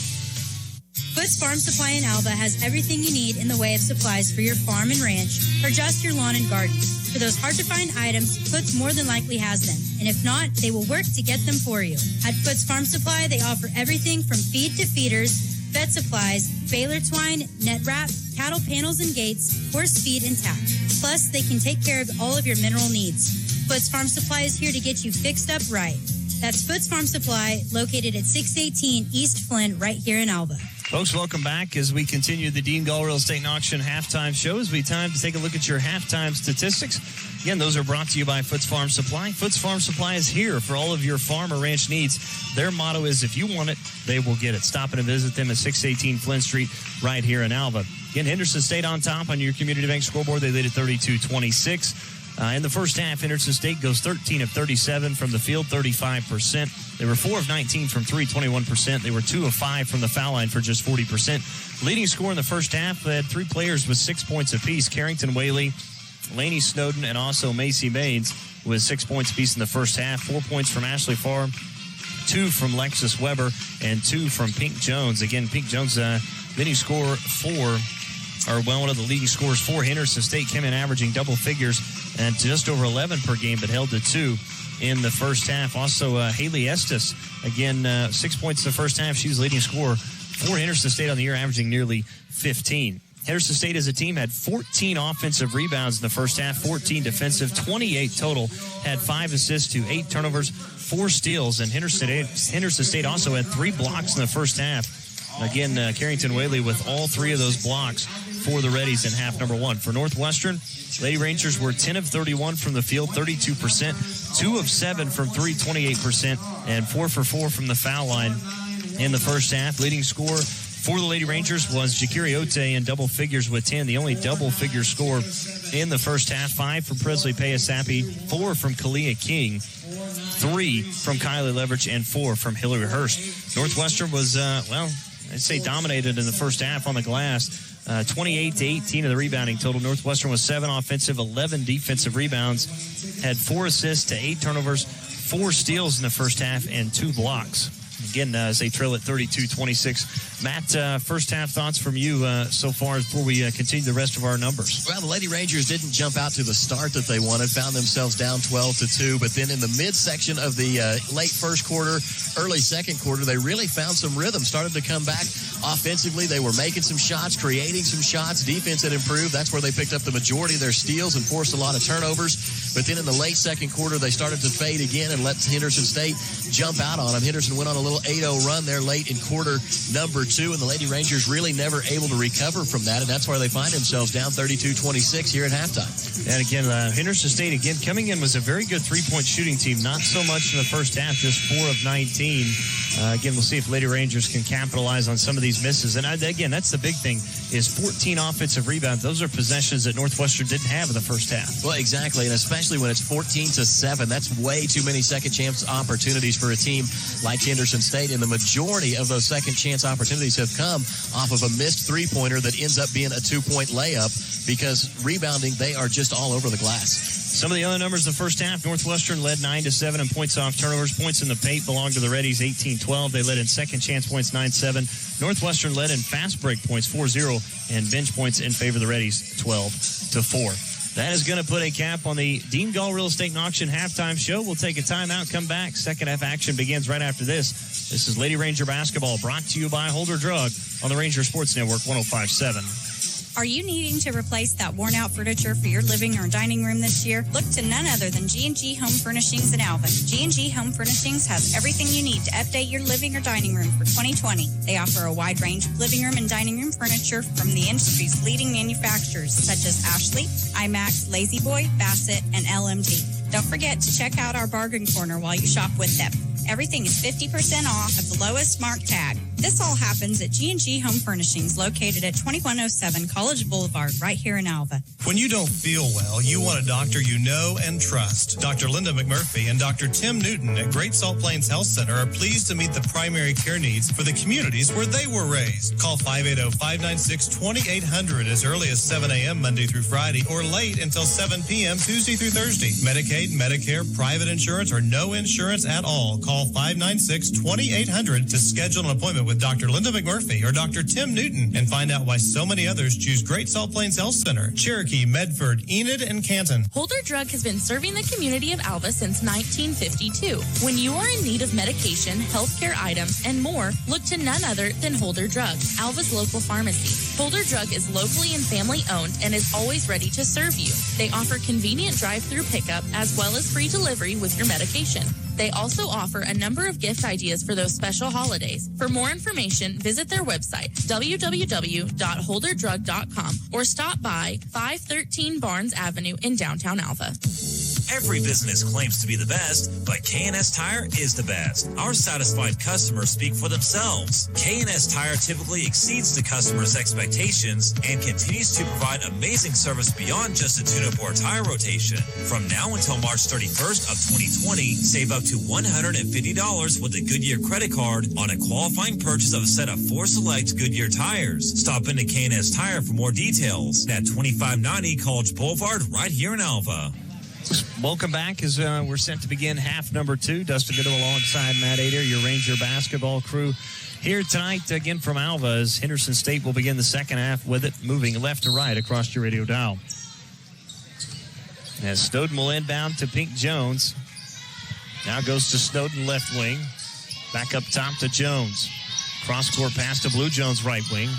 Foots Farm Supply in Alva has everything you need in the way of supplies for your farm and ranch or just your lawn and garden. For those hard-to-find items, Foots more than likely has them. And if not, they will work to get them for you. At Foots Farm Supply, they offer everything from feed to feeders, vet supplies, baler twine, net wrap, cattle panels and gates, horse feed, and tack. Plus, they can take care of all of your mineral needs. Foots Farm Supply is here to get you fixed up right. That's Foots Farm Supply, located at 618 East Flint, right here in Alva. Folks, welcome back as we continue the Dean Gall Real Estate and Auction halftime show. As we time to take a look at your halftime statistics. Again, those are brought to you by Foots Farm Supply. Foots Farm Supply is here for all of your farm or ranch needs. Their motto is, if you want it, they will get it. Stop in and visit them at 618 Flint Street right here in Alva. Again, Henderson stayed on top on your Community Bank scoreboard. They lead at 32-26. In the first half, Henderson State goes 13 of 37 from the field, 35%. They were 4 of 19 from 3, 21%. They were 2 of 5 from the foul line for just 40%. Leading scorer in the first half, they had 3 players with 6 points apiece. Carrington Whaley, Lainey Snowden, and also Macy Baines with 6 points apiece in the first half. 4 points from Ashley Farr, 2 from Lexus Weber, and 2 from Pink Jones. Again, Pink Jones, leading scorer one of the leading scorers for Henderson State, came in averaging double figures and just over 11 per game, but held to 2 in the first half. Also, Haley Estes, again, 6 points in the first half. She was leading scorer for Henderson State on the year, averaging nearly 15. Henderson State as a team had 14 offensive rebounds in the first half, 14 defensive, 28 total, had 5 assists to 8 turnovers, 4 steals, and Henderson State also had 3 blocks in the first half. Again, Carrington Whaley with all 3 of those blocks for the Reddies in half number 1. For Northwestern, Lady Rangers were 10 of 31 from the field, 32%, 2 of 7 from 3, 28%, and 4 for 4 from the foul line in the first half. Leading scorer for the Lady Rangers was Jakiri Ote in double figures with 10, the only double-figure score in the first half. 5 from Presley Payasapi, 4 from Kalia King, 3 from Kylie Leverage, and 4 from Hillary Hurst. Northwestern was, I'd say dominated in the first half on the glass. 28-18 of the rebounding total. Northwestern was 7 offensive, 11 defensive rebounds, had 4 assists to 8 turnovers, 4 steals in the first half, and 2 blocks. Again, as they trail at 32-26. Matt, first half thoughts from you so far before we continue the rest of our numbers. Well, the Lady Rangers didn't jump out to the start that they wanted, found themselves down 12-2, but then in the midsection of the late first quarter, early second quarter, they really found some rhythm, started to come back offensively. They were making some shots, creating some shots. Defense had improved. That's where they picked up the majority of their steals and forced a lot of turnovers. But then in the late second quarter, they started to fade again and let Henderson State jump out on them. Henderson went on a little 8-0 run there late in quarter number 2, and the Lady Rangers really never able to recover from that, and that's where they find themselves down 32-26 here at halftime. And again, Henderson State, again, coming in was a very good three-point shooting team. Not so much in the first half, just 4 of 19. Again, we'll see if Lady Rangers can capitalize on some of these misses. And again, that's the big thing, is 14 offensive rebounds. Those are possessions that Northwestern didn't have in the first half. Well, exactly, and especially when it's 14-7. That's way too many second chance opportunities for a team like Henderson State, and the majority of those second chance opportunities have come off of a missed three-pointer that ends up being a 2-point layup, because rebounding, they are just all over the glass. Some of the other numbers in the first half, Northwestern led 9-7 in points off turnovers. Points in the paint belonged to the Reddies, 18-12. They led in second chance points, 9-7. Northwestern led in fast break points, 4-0, and bench points in favor of the Reddies, 12-4. That is going to put a cap on the Dean Gall Real Estate and Auction halftime show. We'll take a timeout, come back. Second half action begins right after this. This is Lady Ranger basketball, brought to you by Holder Drug on the Ranger Sports Network 105.7. Are you needing to replace that worn-out furniture for your living or dining room this year? Look to none other than G&G Home Furnishings in Alvin. G&G Home Furnishings has everything you need to update your living or dining room for 2020. They offer a wide range of living room and dining room furniture from the industry's leading manufacturers such as Ashley, IMAX, Lazy Boy, Bassett, and LMT. Don't forget to check out our bargain corner while you shop with them. Everything is 50% off at the lowest mark tag. This all happens at G&G Home Furnishings, located at 2107 College Boulevard, right here in Alva. When you don't feel well, you want a doctor you know and trust. Dr. Linda McMurphy and Dr. Tim Newton at Great Salt Plains Health Center are pleased to meet the primary care needs for the communities where they were raised. Call 580-596-2800 as early as 7 a.m. Monday through Friday, or late until 7 p.m. Tuesday through Thursday. Medicaid, Medicare, private insurance, or no insurance at all. Call 596-2800 to schedule an appointment with Dr. Linda McMurphy or Dr. Tim Newton and find out why so many others choose Great Salt Plains Health Center, Cherokee, Medford, Enid, and Canton. Holder Drug has been serving the community of Alva since 1952. When you are in need of medication, healthcare items, and more, look to none other than Holder Drug, Alva's local pharmacy. Holder Drug is locally and family owned and is always ready to serve you. They offer convenient drive-through pickup as well as free delivery with your medication. They also offer a number of gift ideas for those special holidays. For more information, visit their website, www.holderdrug.com, or stop by 513 Barnes Avenue in downtown Alva. Every business claims to be the best, but K&S Tire is the best. Our satisfied customers speak for themselves. K&S Tire typically exceeds the customer's expectations and continues to provide amazing service beyond just a tune-up or tire rotation. From now until March 31st of 2020, save up to $150 with a Goodyear credit card on a qualifying purchase of a set of 4 select Goodyear tires. Stop into K&S Tire for more details at 2590 College Boulevard right here in Alva. Welcome back as we're set to begin half number 2. Dustin Goodham alongside Matt Adair, your Ranger basketball crew here tonight again from Alva as Henderson State will begin the second half with it, moving left to right across your radio dial. As Snowden will inbound to Pink Jones. Now goes to Snowden left wing. Back up top to Jones. Cross-court pass to Blue Jones right wing.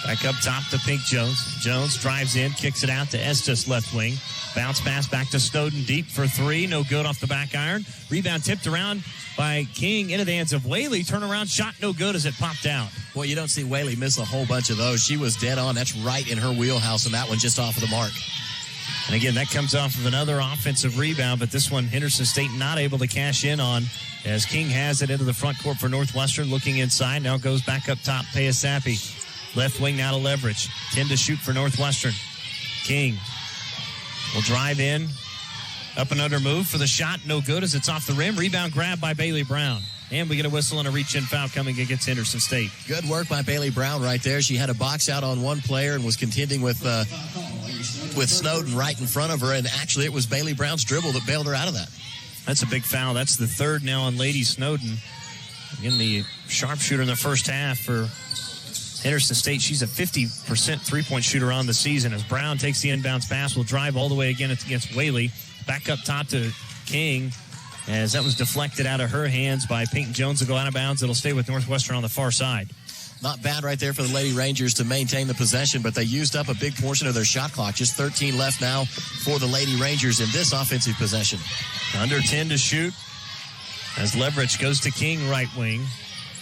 Back up top to Pink Jones. Jones drives in, kicks it out to Estes left wing. Bounce pass back to Snowden deep for 3. No good off the back iron. Rebound tipped around by King into the hands of Whaley. Turnaround shot no good as it popped out. Well, you don't see Whaley miss a whole bunch of those. She was dead on. That's right in her wheelhouse, and that one just off of the mark. And again, that comes off of another offensive rebound, but this one Henderson State not able to cash in on as King has it into the front court for Northwestern. Looking inside, now goes back up top, Payasapi. Left wing now to Leverage. 10 to shoot for Northwestern. King will drive in. Up and under move for the shot. No good as it's off the rim. Rebound grab by Bailey Brown. And we get a whistle and a reach-in foul coming against Henderson State. Good work by Bailey Brown right there. She had a box out on one player and was contending with Snowden right in front of her. And actually, it was Bailey Brown's dribble that bailed her out of that. That's a big foul. That's the third now on Lady Snowden. Again, the sharpshooter in the first half for Henderson State. She's a 50% three-point shooter on the season. As Brown takes the inbounds pass, will drive all the way again against Whaley. Back up top to King, as that was deflected out of her hands by Peyton Jones. Will go out of bounds. It'll stay with Northwestern on the far side. Not bad right there for the Lady Rangers to maintain the possession, but they used up a big portion of their shot clock. Just 13 left now for the Lady Rangers in this offensive possession. Under 10 to shoot as Leverage goes to King right wing.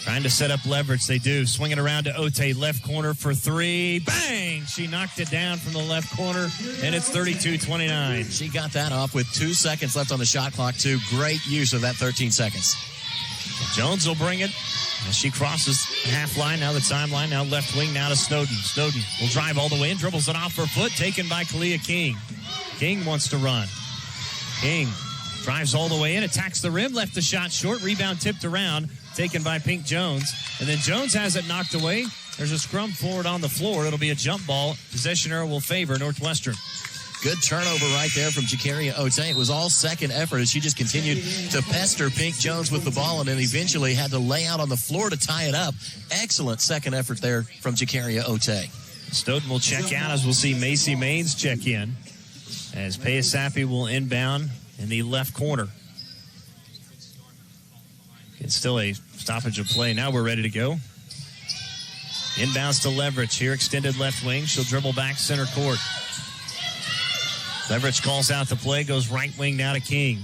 Trying to set up Leverage. They do. Swinging around to Ote. Left corner for 3. Bang! She knocked it down from the left corner, and it's 32-29. She got that off with 2 seconds left on the shot clock, too. Great use of that 13 seconds. Jones will bring it as she crosses the half line. Now the timeline. Now left wing. Now to Snowden. Snowden will drive all the way in. Dribbles it off her foot. Taken by Kalia King. King wants to run. King drives all the way in. Attacks the rim. Left the shot short. Rebound tipped around. Taken by Pink Jones. And then Jones has it knocked away. There's a scrum forward on the floor. It'll be a jump ball. Possession error will favor Northwestern. Good turnover right there from Jakaria Ote. It was all second effort as she just continued to pester Pink Jones with the ball and then eventually had to lay out on the floor to tie it up. Excellent second effort there from Jakaria Ote. Snowden will check out as we'll see Macy Maines check in as Payasapi will inbound in the left corner. It's still a stoppage of play. Now we're ready to go. Inbounds to Leverage here, extended left wing. She'll dribble back center court. Leverage calls out the play, goes right wing now to King.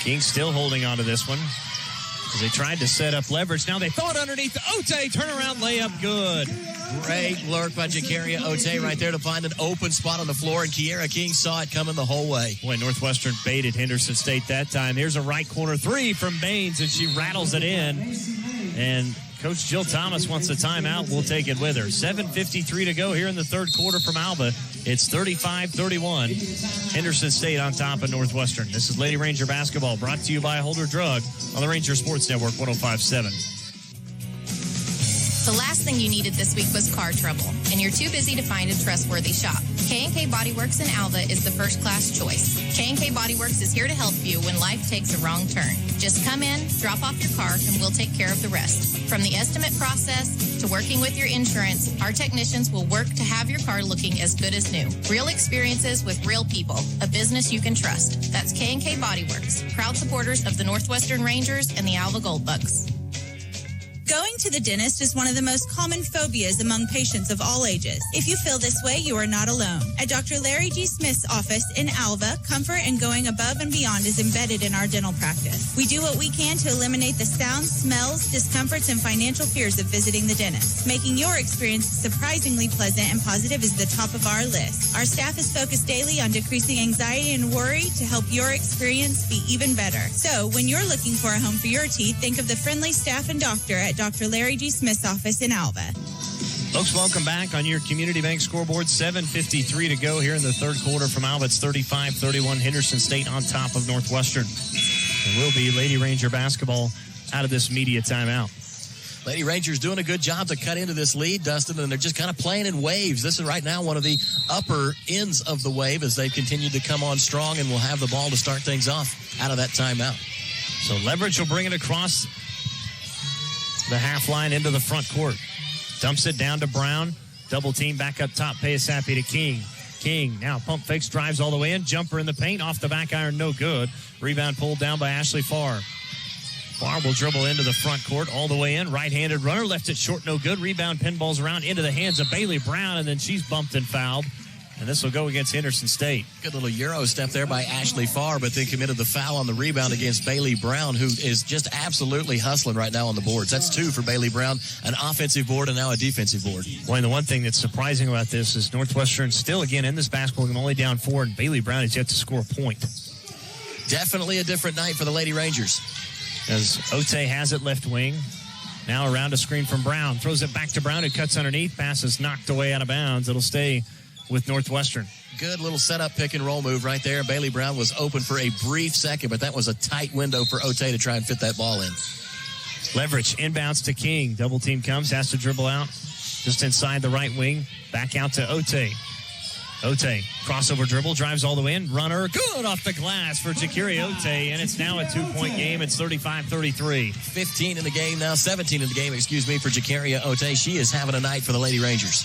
King still holding on to this one as they tried to set up Leverage. Now they throw it underneath Ote. Turnaround layup, good. Great work by Jakaria Ote right there to find an open spot on the floor, and Kiera King saw it coming the whole way. Boy, Northwestern baited Henderson State that time. Here's a right corner 3 from Baines, and she rattles it in. And Coach Jill Thomas wants a timeout. We'll take it with her. 7:53 to go here in the third quarter from Alba. It's 35-31. Henderson State on top of Northwestern. This is Lady Ranger basketball brought to you by Holder Drug on the Ranger Sports Network 105.7. The last thing you needed this week was car trouble, and you're too busy to find a trustworthy shop. K&K Body Works in Alva is the first-class choice. K&K Body Works is here to help you when life takes a wrong turn. Just come in, drop off your car, and we'll take care of the rest. From the estimate process to working with your insurance, our technicians will work to have your car looking as good as new. Real experiences with real people, a business you can trust. That's K&K Body Works, proud supporters of the Northwestern Rangers and the Alva Gold Bugs. Going to the dentist is one of the most common phobias among patients of all ages. If you feel this way, you are not alone. At Dr. Larry G. Smith's office in Alva, comfort and going above and beyond is embedded in our dental practice. We do what we can to eliminate the sounds, smells, discomforts, and financial fears of visiting the dentist. Making your experience surprisingly pleasant and positive is the top of our list. Our staff is focused daily on decreasing anxiety and worry to help your experience be even better. So, when you're looking for a home for your teeth, think of the friendly staff and doctor at Dr. Larry G. Smith's office in Alva. Folks, welcome back on your Community Bank scoreboard. 7:53 to go here in the third quarter from Alva. It's 35-31. Henderson State on top of Northwestern. And will be Lady Ranger basketball out of this media timeout. Lady Rangers doing a good job to cut into this lead, Dustin, and they're just kind of playing in waves. This is right now one of the upper ends of the wave as they continue to come on strong, and will have the ball to start things off out of that timeout. So Leverage will bring it across the half line into the front court. Dumps it down to Brown. Double team back up top. Payasapi to King. King now pump fakes, drives all the way in. Jumper in the paint. Off the back iron, no good. Rebound pulled down by Ashley Farr. Farr will dribble into the front court all the way in. Right-handed runner. Left it short, no good. Rebound pinballs around into the hands of Bailey Brown, and then she's bumped and fouled. And this will go against Henderson State. Good little Euro step there by Ashley Farr, but then committed the foul on the rebound against Bailey Brown, who is just absolutely hustling right now on the boards. That's 2 for Bailey Brown, an offensive board and now a defensive board. Well, and the one thing that's surprising about this is Northwestern still, again, in this basketball game, only down 4, and Bailey Brown has yet to score a point. Definitely a different night for the Lady Rangers. As Ote has it left wing. Now around a screen from Brown. Throws it back to Brown, who cuts underneath. Pass is knocked away out of bounds. It'll stay with Northwestern. Good little setup pick and roll move right there. Bailey Brown was open for a brief second, but that was a tight window for Ote to try and fit that ball in. Leverage inbounds to King. Double team comes, has to dribble out just inside the right wing. Back out to Ote. Ote, crossover dribble, drives all the way in. Runner, good off the glass for Jakiri Ote, and it's now a 2-point game. It's 35-33. 15 in the game now, 17 in the game, for Jakaria Ote. She is having a night for the Lady Rangers.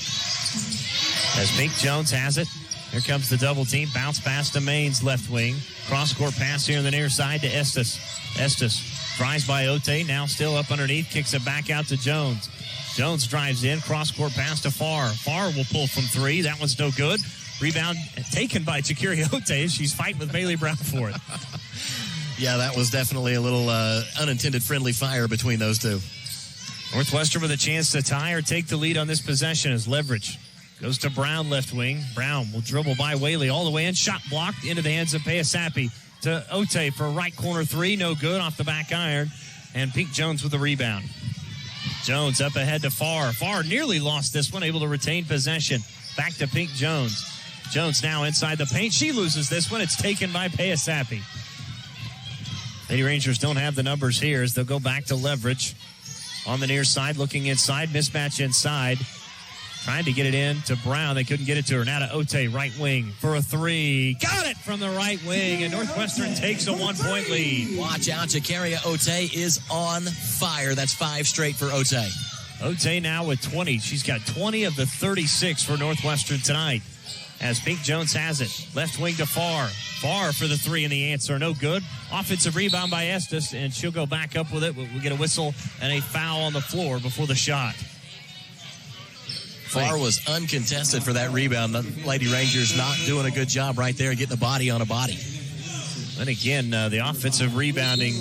As Pink Jones has it. Here comes the double team. Bounce pass to Main's left wing. Cross-court pass here on the near side to Estes. Estes drives by Ote, now still up underneath. Kicks it back out to Jones. Jones drives in. Cross-court pass to Farr. Farr will pull from 3. That one's no good. Rebound taken by Jakiri Ote. She's fighting with Bailey Brown for it. Yeah, that was definitely a little unintended friendly fire between those two. Northwestern with a chance to tie or take the lead on this possession as Leverage goes to Brown left wing. Brown will dribble by Whaley all the way in. Shot blocked into the hands of Payasapi to Ote for right corner 3. No good off the back iron. And Pink Jones with the rebound. Jones up ahead to Farr. Farr nearly lost this one, able to retain possession. Back to Pink Jones. Jones now inside the paint. She loses this one. It's taken by Payasapi. Lady Rangers don't have the numbers here as they'll go back to Leverage. On the near side, looking inside. Mismatch inside. Trying to get it in to Brown. They couldn't get it to her. Now to Ote, right wing for a 3. Got it from the right wing, and Northwestern takes a 1-point lead. Watch out. Jakaria Ote is on fire. That's 5 straight for Ote. Ote now with 20. She's got 20 of the 36 for Northwestern tonight. As Pink Jones has it. Left wing to Farr. Farr for the 3 and the answer. No good. Offensive rebound by Estes, and she'll go back up with it. We'll get a whistle and a foul on the floor before the shot. Farr was uncontested for that rebound. The Lady Rangers not doing a good job right there, getting a body on a body. And again, the offensive rebounding,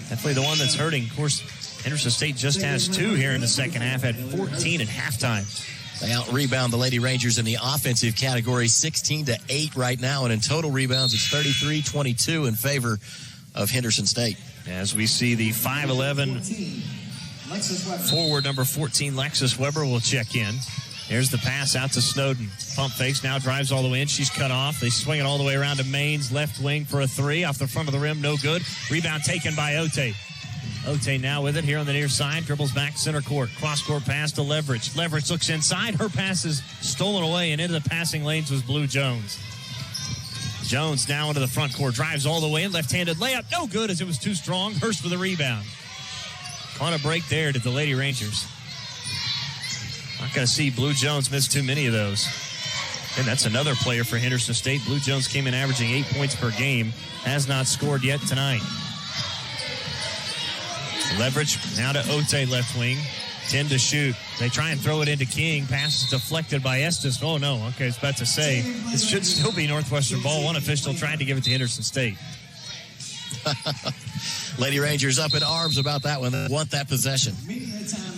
definitely the one that's hurting. Of course, Henderson State just has 2 here in the second half, had 14 at halftime. They out-rebound the Lady Rangers in the offensive category, 16-8 right now. And in total rebounds, it's 33-22 in favor of Henderson State. As we see the 5'11" forward number 14, Lexus Weber, will check in. There's the pass out to Snowden. Pump fakes, now drives all the way in. She's cut off. They swing it all the way around to Main's left wing for a 3. Off the front of the rim, no good. Rebound taken by Ote. Ote now with it here on the near side. Dribbles back center court. Cross-court pass to Leverage. Leverage looks inside. Her pass is stolen away, and into the passing lanes was Blue Jones. Jones now into the front court. Drives all the way in. Left-handed layup. No good as it was too strong. Hurst for the rebound. On a break there to the Lady Rangers. Not going to see Blue Jones miss too many of those. And that's another player for Henderson State. Blue Jones came in averaging 8 points per game. Has not scored yet tonight. Leverage now to Ote, left wing. 10 to shoot. They try and throw it into King. Pass is deflected by Estes. Oh, no. Okay, I was about to say, this should still be Northwestern ball. One official tried to give it to Henderson State. Lady Rangers up in arms about that one. They want that possession.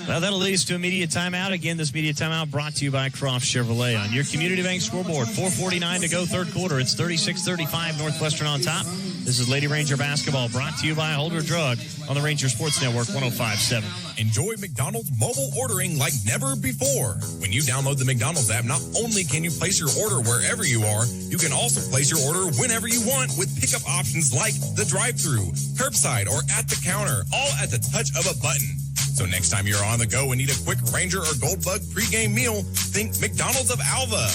Well, that'll lead us to a media timeout. Again, this media timeout brought to you by Croft Chevrolet on your Community Bank scoreboard. 4:49 to go, third quarter. It's 36-35, Northwestern on top. This is Lady Ranger basketball brought to you by Holder Drug on the Ranger Sports Network 105.7. Enjoy McDonald's mobile ordering like never before. When you download the McDonald's app, not only can you place your order wherever you are, you can also place your order whenever you want with pickup options like the drive-thru, curbside, or at the counter, all at the touch of a button. So next time you're on the go and need a quick Ranger or Gold Bug pregame meal, think McDonald's of Alva.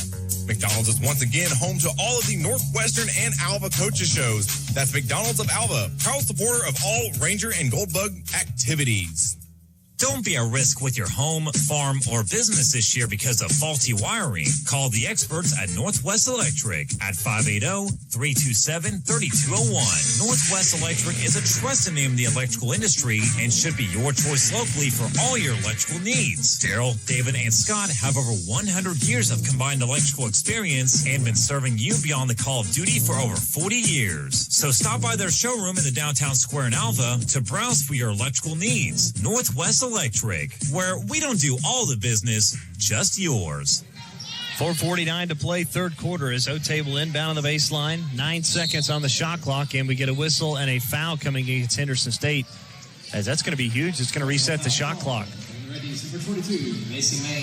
McDonald's is once again home to all of the Northwestern and Alva coaches shows. That's McDonald's of Alva, proud supporter of all Ranger and Gold Bug activities. Don't be a risk with your home, farm, or business this year because of faulty wiring. Call the experts at Northwest Electric at 580-327-3201. Northwest Electric is a trusted name in the electrical industry and should be your choice locally for all your electrical needs. Daryl, David, and Scott have over 100 years of combined electrical experience and been serving you beyond the call of duty for over 40 years. So stop by their showroom in the downtown square in Alva to browse for your electrical needs. Northwest Electric, where we don't do all the business, just yours. 4:49 to play, third quarter as O-Table inbound on the baseline. 9 seconds on the shot clock, and we get a whistle and a foul coming against Henderson State. As that's going to be huge. It's going to reset the shot clock.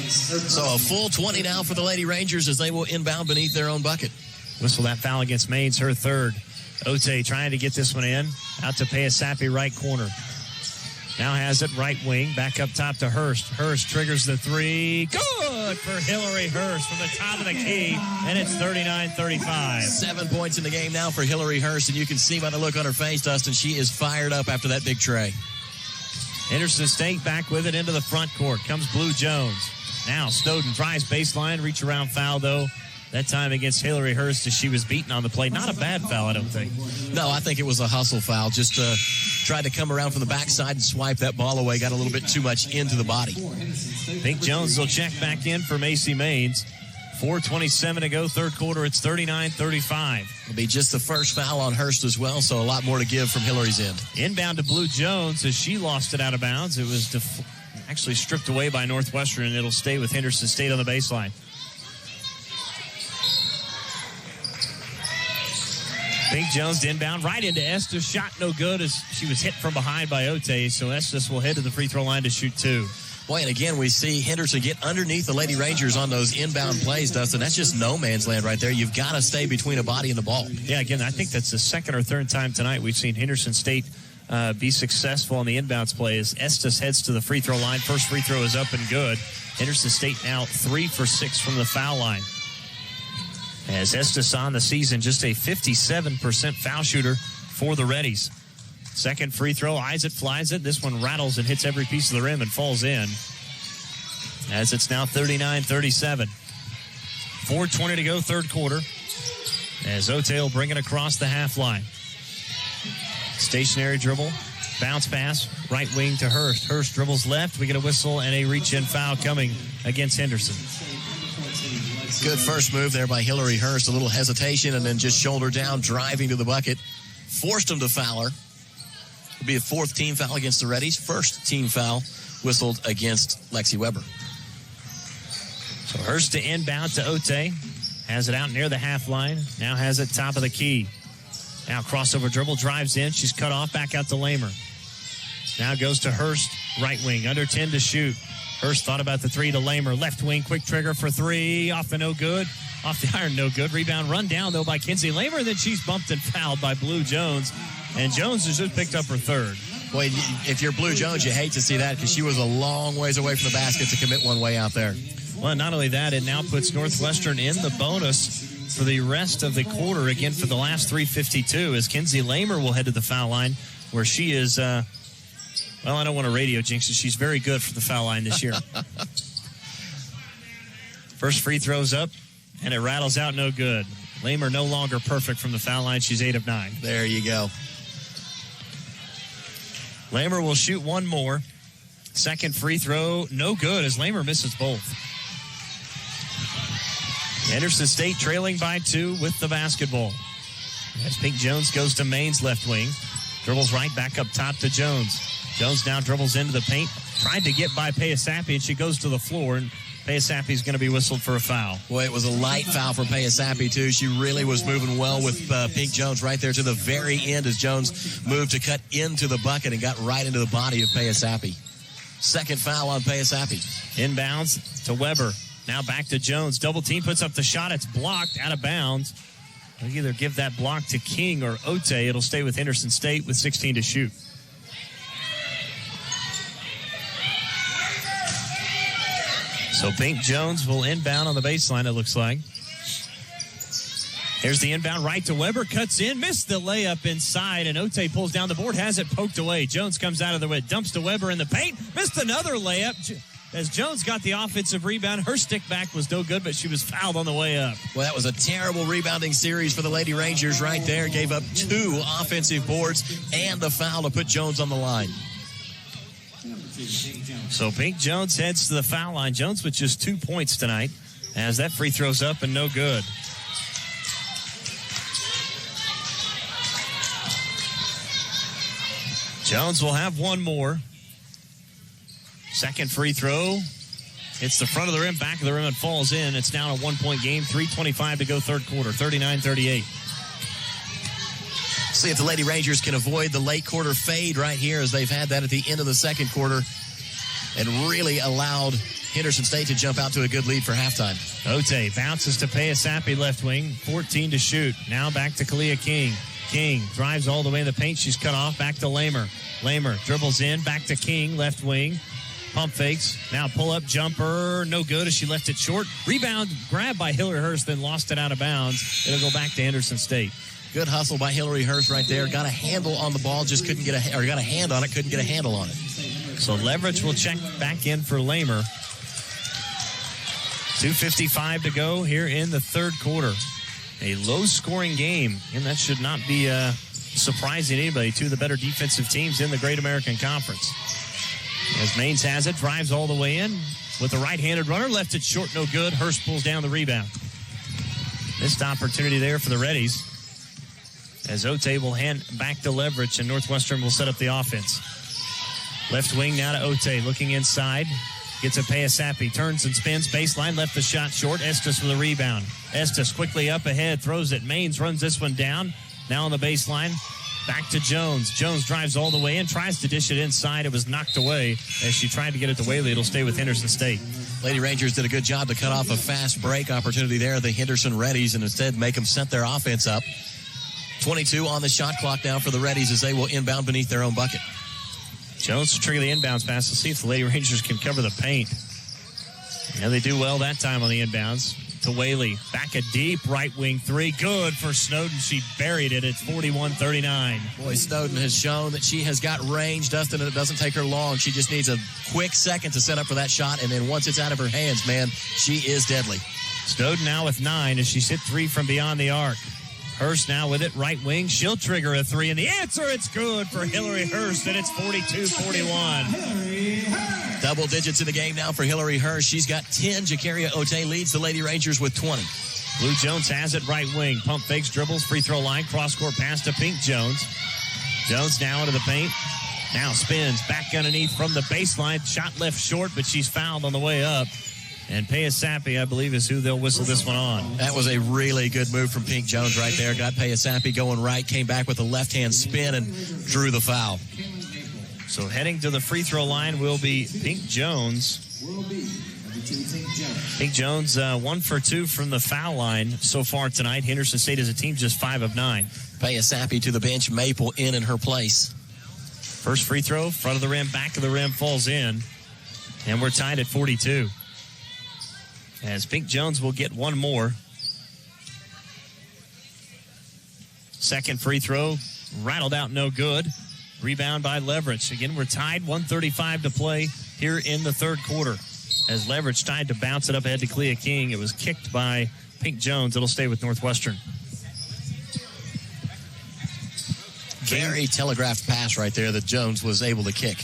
So a full 20 now for the Lady Rangers as they will inbound beneath their own bucket. Whistle that foul against Maines, her third. Ote trying to get this one in. Out to Payasapi, right corner. Now has it right wing, back up top to Hurst. Hurst triggers the three. Good for Hillary Hurst from the top of the key, and it's 39-35. 7 points in the game now for Hillary Hurst, and you can see by the look on her face, Dustin, she is fired up after that big tray. Henderson State back with it into the front court. Comes Blue Jones. Now Snowden drives baseline, reach around foul, though. That time against Hillary Hurst as she was beaten on the play. Not a bad foul, I don't think. No, I think it was a hustle foul. Just tried to come around from the backside and swipe that ball away. Got a little bit too much into the body. Pink Jones will check back in for Macy Maines. 4:27 to go, third quarter. It's 39-35. It'll be just the first foul on Hurst as well, so a lot more to give from Hillary's end. Inbound to Blue Jones as she lost it out of bounds. It was actually stripped away by Northwestern, and it'll stay with Henderson State on the baseline. Pink Jones to inbound right into Estes. Shot no good as she was hit from behind by Ote. So Estes will head to the free throw line to shoot two. Boy, and again, we see Henderson get underneath the Lady Rangers on those inbound plays, Dustin. That's just no man's land right there. You've got to stay between a body and the ball. Yeah, again, I think that's the second or third time tonight we've seen Henderson State be successful on the inbounds play as Estes heads to the free throw line. First free throw is up and good. Henderson State now 3 for 6 from the foul line. As Estes on the season, just a 57% foul shooter for the Reddies. Second free throw, eyes it, flies it. This one rattles and hits every piece of the rim and falls in. As it's now 39-37. 4:20 to go, third quarter. As Ote will bring it across the half line. Stationary dribble, bounce pass, right wing to Hurst. Hurst dribbles left. We get a whistle and a reach-in foul coming against Henderson. Good first move there by Hillary Hurst. A little hesitation and then just shoulder down, driving to the bucket. Forced him to foul her. It'll be a fourth team foul against the Reddies. First team foul whistled against Lexi Weber. So Hurst to inbound to Ote. Has it out near the half line. Now has it top of the key. Now crossover dribble, drives in. She's cut off, back out to Lamer. Now goes to Hurst, right wing, under 10 to shoot. Hurst thought about the three to Lamer. Left wing, quick trigger for three. Off the no good. Off the iron, no good. Rebound run down, though, by Kinsey Lamer. And then she's bumped and fouled by Blue Jones. And Jones has just picked up her third. Boy, if you're Blue Jones, you hate to see that because she was a long ways away from the basket to commit one way out there. Well, not only that, it now puts Northwestern in the bonus for the rest of the quarter. Again, for the last 3:52, as Kinsey Lamer will head to the foul line, where she is... well, I don't want to radio jinx it. She's very good for the foul line this year. First free throw's up, and it rattles out no good. Lamer no longer perfect from the foul line. She's 8 of 9. There you go. Lamer will shoot one more. Second free throw, no good as Lamer misses both. Henderson State trailing by 2 with the basketball. As Pink Jones goes to Maine's left wing. Dribbles right back up top to Jones. Jones now dribbles into the paint. Tried to get by Payasapi, and she goes to the floor, and Payasapi's going to be whistled for a foul. Boy, it was a light foul for Payasapi, too. She really was moving well with Pink Jones right there to the very end as Jones moved to cut into the bucket and got right into the body of Payasapi. Second foul on Payasapi. Inbounds to Weber. Now back to Jones. Double team puts up the shot. It's blocked out of bounds. They'll either give that block to King or Ote. It'll stay with Henderson State with 16 to shoot. So Pink Jones will inbound on the baseline, it looks like. Here's the inbound right to Weber. Cuts in, missed the layup inside, and Ote pulls down the board, has it poked away. Jones comes out of the way, dumps to Weber in the paint, missed another layup. As Jones got the offensive rebound, her stick back was no good, but she was fouled on the way up. Well, that was a terrible rebounding series for the Lady Rangers right there. Gave up 2 offensive boards and the foul to put Jones on the line. So Pink Jones heads to the foul line. Jones with just 2 points tonight as that free throw's up and no good. Jones will have one more. Second free throw. It's the front of the rim, back of the rim, and falls in. It's now a 1-point game. 3:25 to go third quarter. 39-38. See if the Lady Rangers can avoid the late quarter fade right here as they've had that at the end of the second quarter and really allowed Henderson State to jump out to a good lead for halftime. Ote bounces to Payasapi left wing. 14 to shoot. Now back to Kalia King. King drives all the way in the paint. She's cut off. Back to Lamer. Lamer dribbles in. Back to King left wing. Pump fakes. Now pull-up jumper. No good as she left it short. Rebound grabbed by Hillary Hurst, then lost it out of bounds. It'll go back to Henderson State. Good hustle by Hillary Hurst right there. Got a handle on the ball, just couldn't get got a hand on it, couldn't get a handle on it. So Leverage will check back in for Lamer. 2:55 to go here in the third quarter. A low-scoring game, and that should not be surprising to anybody. 2 of the better defensive teams in the Great American Conference. As Maines has it, drives all the way in with a right-handed runner, left it short, no good. Hurst pulls down the rebound. Missed opportunity there for the Reddies. As Ote will hand back to Leverage, and Northwestern will set up the offense. Left wing now to Ote, looking inside. Gets a Payasapi, turns and spins, baseline, left the shot short. Estes with a rebound. Estes quickly up ahead, throws it. Maines runs this one down. Now on the baseline, back to Jones. Jones drives all the way in, tries to dish it inside. It was knocked away as she tried to get it to Whaley. It'll stay with Henderson State. Lady Rangers did a good job to cut off a fast break opportunity there, the Henderson Reddies, and instead make them set their offense up. 22 on the shot clock now for the Reddies as they will inbound beneath their own bucket. Jones to trigger the inbounds pass. Let's see if the Lady Rangers can cover the paint. Yeah, they do well that time on the inbounds. To Whaley. Back a deep right wing 3. Good for Snowden. She buried it. It's 41-39. Boy, Snowden has shown that she has got range, Dustin, and it doesn't take her long. She just needs a quick second to set up for that shot, and then once it's out of her hands, man, she is deadly. Snowden now with 9 as she's hit 3 from beyond the arc. Hurst now with it, right wing. She'll trigger a 3, and the answer, it's good for Hillary Hurst, and it's 42-41. Double digits in the game now for Hillary Hurst. She's got 10. Jakaria Ote leads the Lady Rangers with 20. Blue Jones has it, right wing. Pump fakes, dribbles, free throw line, cross-court pass to Pink Jones. Jones now into the paint. Now spins, back underneath from the baseline. Shot left short, but she's fouled on the way up. And Payasapi, I believe, is who they'll whistle this one on. That was a really good move from Pink Jones right there. Got Payasapi going right, came back with a left-hand spin and drew the foul. So heading to the free throw line will be Pink Jones. Pink Jones, 1 for 2 from the foul line so far tonight. Henderson State as a team just 5 of 9. Payasapi to the bench, Maple in her place. First free throw, front of the rim, back of the rim, falls in. And we're tied at 42. As Pink Jones will get one more. Second free throw, rattled out, no good. Rebound by Leverage. Again, we're tied, 1:35 to play here in the third quarter. As Leverage tried to bounce it up ahead to Clea King, it was kicked by Pink Jones. It'll stay with Northwestern. Very telegraphed pass right there that Jones was able to kick.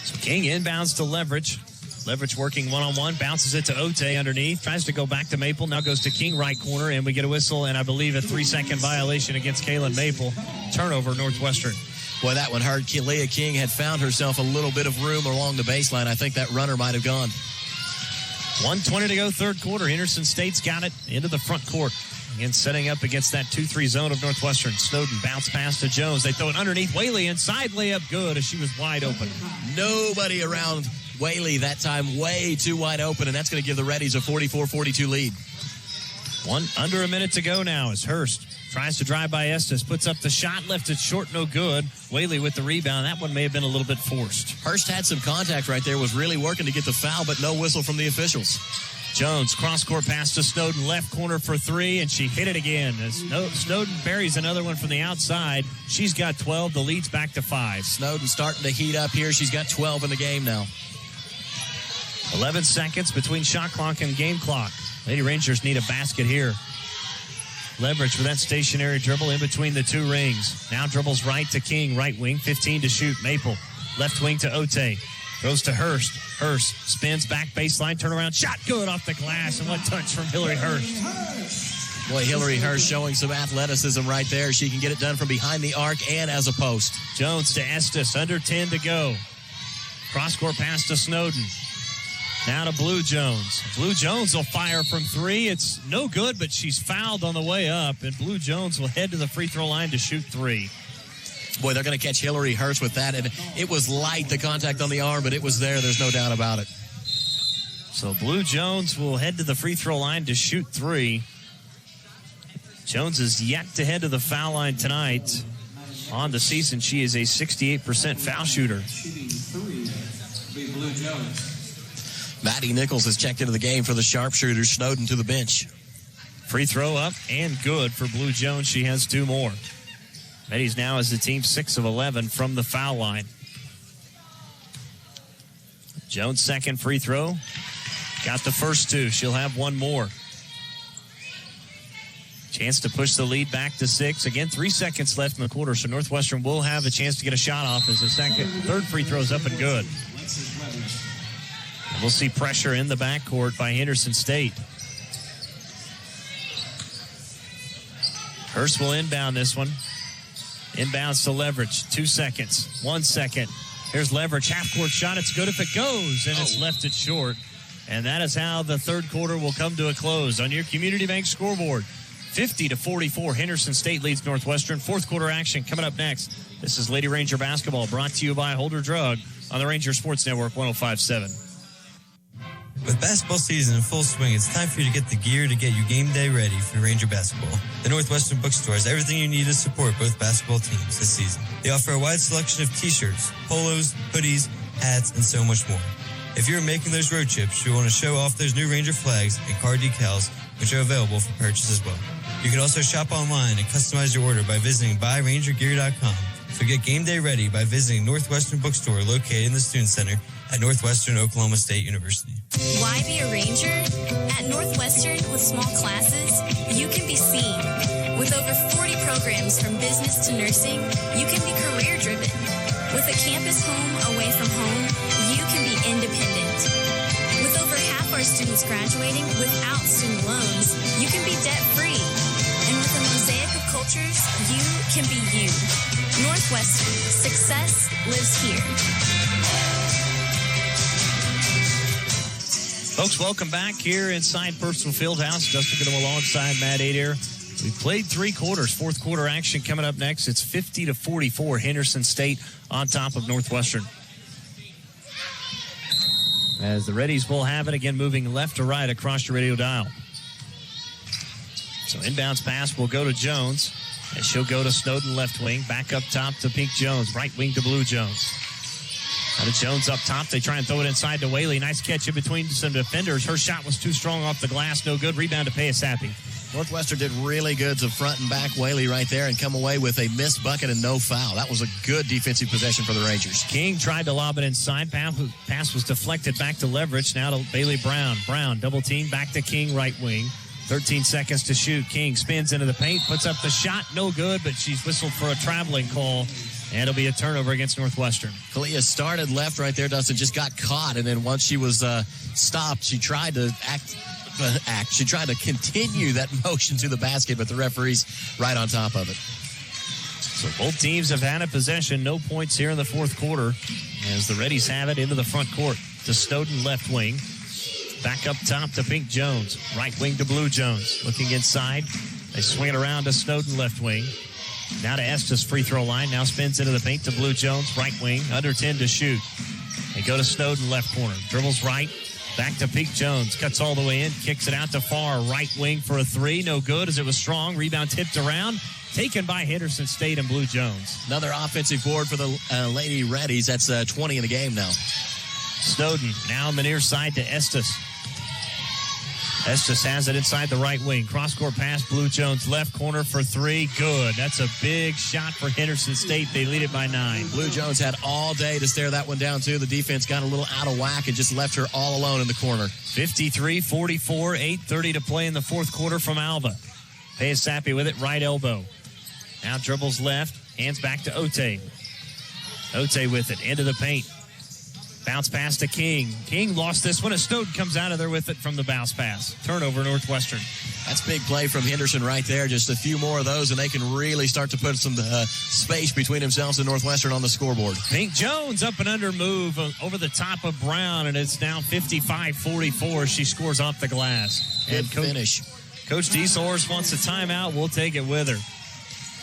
So King inbounds to Leverage. Leverage working one-on-one, bounces it to Ote underneath, tries to go back to Maple, now goes to King right corner, and we get a whistle and I believe a 3-second violation against Kaylin Maple. Turnover, Northwestern. Boy, that one hurt. Leah King had found herself a little bit of room along the baseline. I think that runner might have gone. 1:20 to go, third quarter. Henderson State's got it into the front court. Again, setting up against that 2-3 zone of Northwestern. Snowden bounce pass to Jones. They throw it underneath Whaley, inside layup good as she was wide open. Nobody around Whaley that time, way too wide open, and that's going to give the Reddies a 44-42 lead. Under a minute to go now as Hurst tries to drive by Estes, puts up the shot, left it short, no good. Whaley with the rebound. That one may have been a little bit forced. Hurst had some contact right there, was really working to get the foul, but no whistle from the officials. Jones, cross-court pass to Snowden, left corner for three, and she hit it again. As Snowden buries another one from the outside. She's got 12. The lead's back to 5. Snowden starting to heat up here. She's got 12 in the game now. 11 seconds between shot clock and game clock. Lady Rangers need a basket here. Leverage with that stationary dribble in between the two rings. Now dribbles right to King, right wing, 15 to shoot. Maple, left wing to Ote. Goes to Hurst. Hurst spins back baseline, turnaround shot, good off the glass, and one touch from Hillary Hurst. Boy, Hillary Hurst showing some athleticism right there. She can get it done from behind the arc and as a post. Jones to Estes, under 10 to go. Cross-court pass to Snowden. Now to Blue Jones. Blue Jones will fire from three. It's no good, but she's fouled on the way up, and Blue Jones will head to the free throw line to shoot three. Boy, they're going to catch Hillary Hurst with that, and it was light, the contact on the arm, but it was there. There's no doubt about it. So Blue Jones will head to the free throw line to shoot three. Jones is yet to head to the foul line tonight. On the season, she is a 68% foul shooter. Blue Jones. Maddie Nichols has checked into the game for the sharpshooters. Snowden to the bench. Free throw up and good for Blue Jones. She has two more. Reddies now is the team 6 of 11 from the foul line. Jones' second free throw. Got the first two. She'll have one more. Chance to push the lead back to 6. Again, 3 seconds left in the quarter, so Northwestern will have a chance to get a shot off as the third free throw's up and good. We'll see pressure in the backcourt by Henderson State. Hurst will inbound this one. Inbounds to Leverage. 2 seconds. 1 second. Here's Leverage. Half-court shot. It's good if it goes, and it's left it short. And that is how the third quarter will come to a close. On your Community Bank scoreboard, 50-44, Henderson State leads Northwestern. Fourth quarter action coming up next. This is Lady Ranger basketball brought to you by Holder Drug on the Ranger Sports Network 105.7. With basketball season in full swing, it's time for you to get the gear to get you game day ready for Ranger basketball. The Northwestern Bookstore has everything you need to support both basketball teams this season. They offer a wide selection of t-shirts, polos, hoodies, hats, and so much more. If you're making those road trips, you want to show off those new Ranger flags and car decals, which are available for purchase as well. You can also shop online and customize your order by visiting buyrangergear.com. So get game day ready by visiting Northwestern Bookstore located in the Student Center at Northwestern Oklahoma State University. Why be a Ranger? At Northwestern, with small classes, you can be seen. With over 40 programs from business to nursing, you can be career-driven. With a campus home away from home, you can be independent. With over half our students graduating without student loans, you can be debt-free. And with a mosaic of cultures, you can be you. Northwestern, success lives here. Folks, welcome back here inside Purcell Fieldhouse. Dustin Goodham alongside Matt Adair. We played 3 quarters. Fourth quarter action coming up next. It's 50-44. Henderson State on top of Northwestern. As the Reddies will have it again, moving left to right across your radio dial. So inbounds pass will go to Jones, and she'll go to Snowden left wing. Back up top to Pink Jones. Right wing to Blue Jones. Now to Jones up top. They try and throw it inside to Whaley. Nice catch in between some defenders. Her shot was too strong off the glass. No good. Rebound to Payasapi. Northwestern did really good to front and back Whaley right there and come away with a missed bucket and no foul. That was a good defensive possession for the Rangers. King tried to lob it inside. Pass was deflected back to Leverage. Now to Bailey Brown. Brown double team back to King right wing. 13 seconds to shoot. King spins into the paint, puts up the shot. No good, but she's whistled for a traveling call. And it'll be a turnover against Northwestern. Kalia started left right there, Dustin, just got caught. And then once she was stopped, she tried to She tried to continue that motion to the basket, but the referee's right on top of it. So both teams have had a possession. No points here in the fourth quarter as the Reddies have it into the front court to Snowden, left wing. Back up top to Pink Jones. Right wing to Blue Jones. Looking inside. They swing it around to Snowden, left wing. Now to Estes, free throw line. Now spins into the paint to Blue Jones, right wing. Under 10 to shoot. They go to Snowden, left corner. Dribbles right. Back to Pink Jones. Cuts all the way in. Kicks it out to far right wing for a three. No good as it was strong. Rebound tipped around. Taken by Henderson State and Blue Jones. Another offensive board for the Lady Reddies. That's 20 in the game now. Snowden now on the near side to Estes. Estes has it inside the right wing. Cross-court pass, Blue Jones left corner for three. Good. That's a big shot for Henderson State. They lead it by 9. Blue Jones had all day to stare that one down, too. The defense got a little out of whack and just left her all alone in the corner. 53-44, 8:30 to play in the fourth quarter from Alva. Payasapi with it, right elbow. Now dribbles left, hands back to Ote. Ote with it, into the paint. Bounce pass to King. King lost this one as Snowden comes out of there with it from the bounce pass. Turnover, Northwestern. That's big play from Henderson right there. Just a few more of those, and they can really start to put some space between themselves and Northwestern on the scoreboard. Pink Jones up and under move over the top of Brown, and it's now 55-44. She scores off the glass. Good finish. Coach Dieselhorst wants a timeout. We'll take it with her.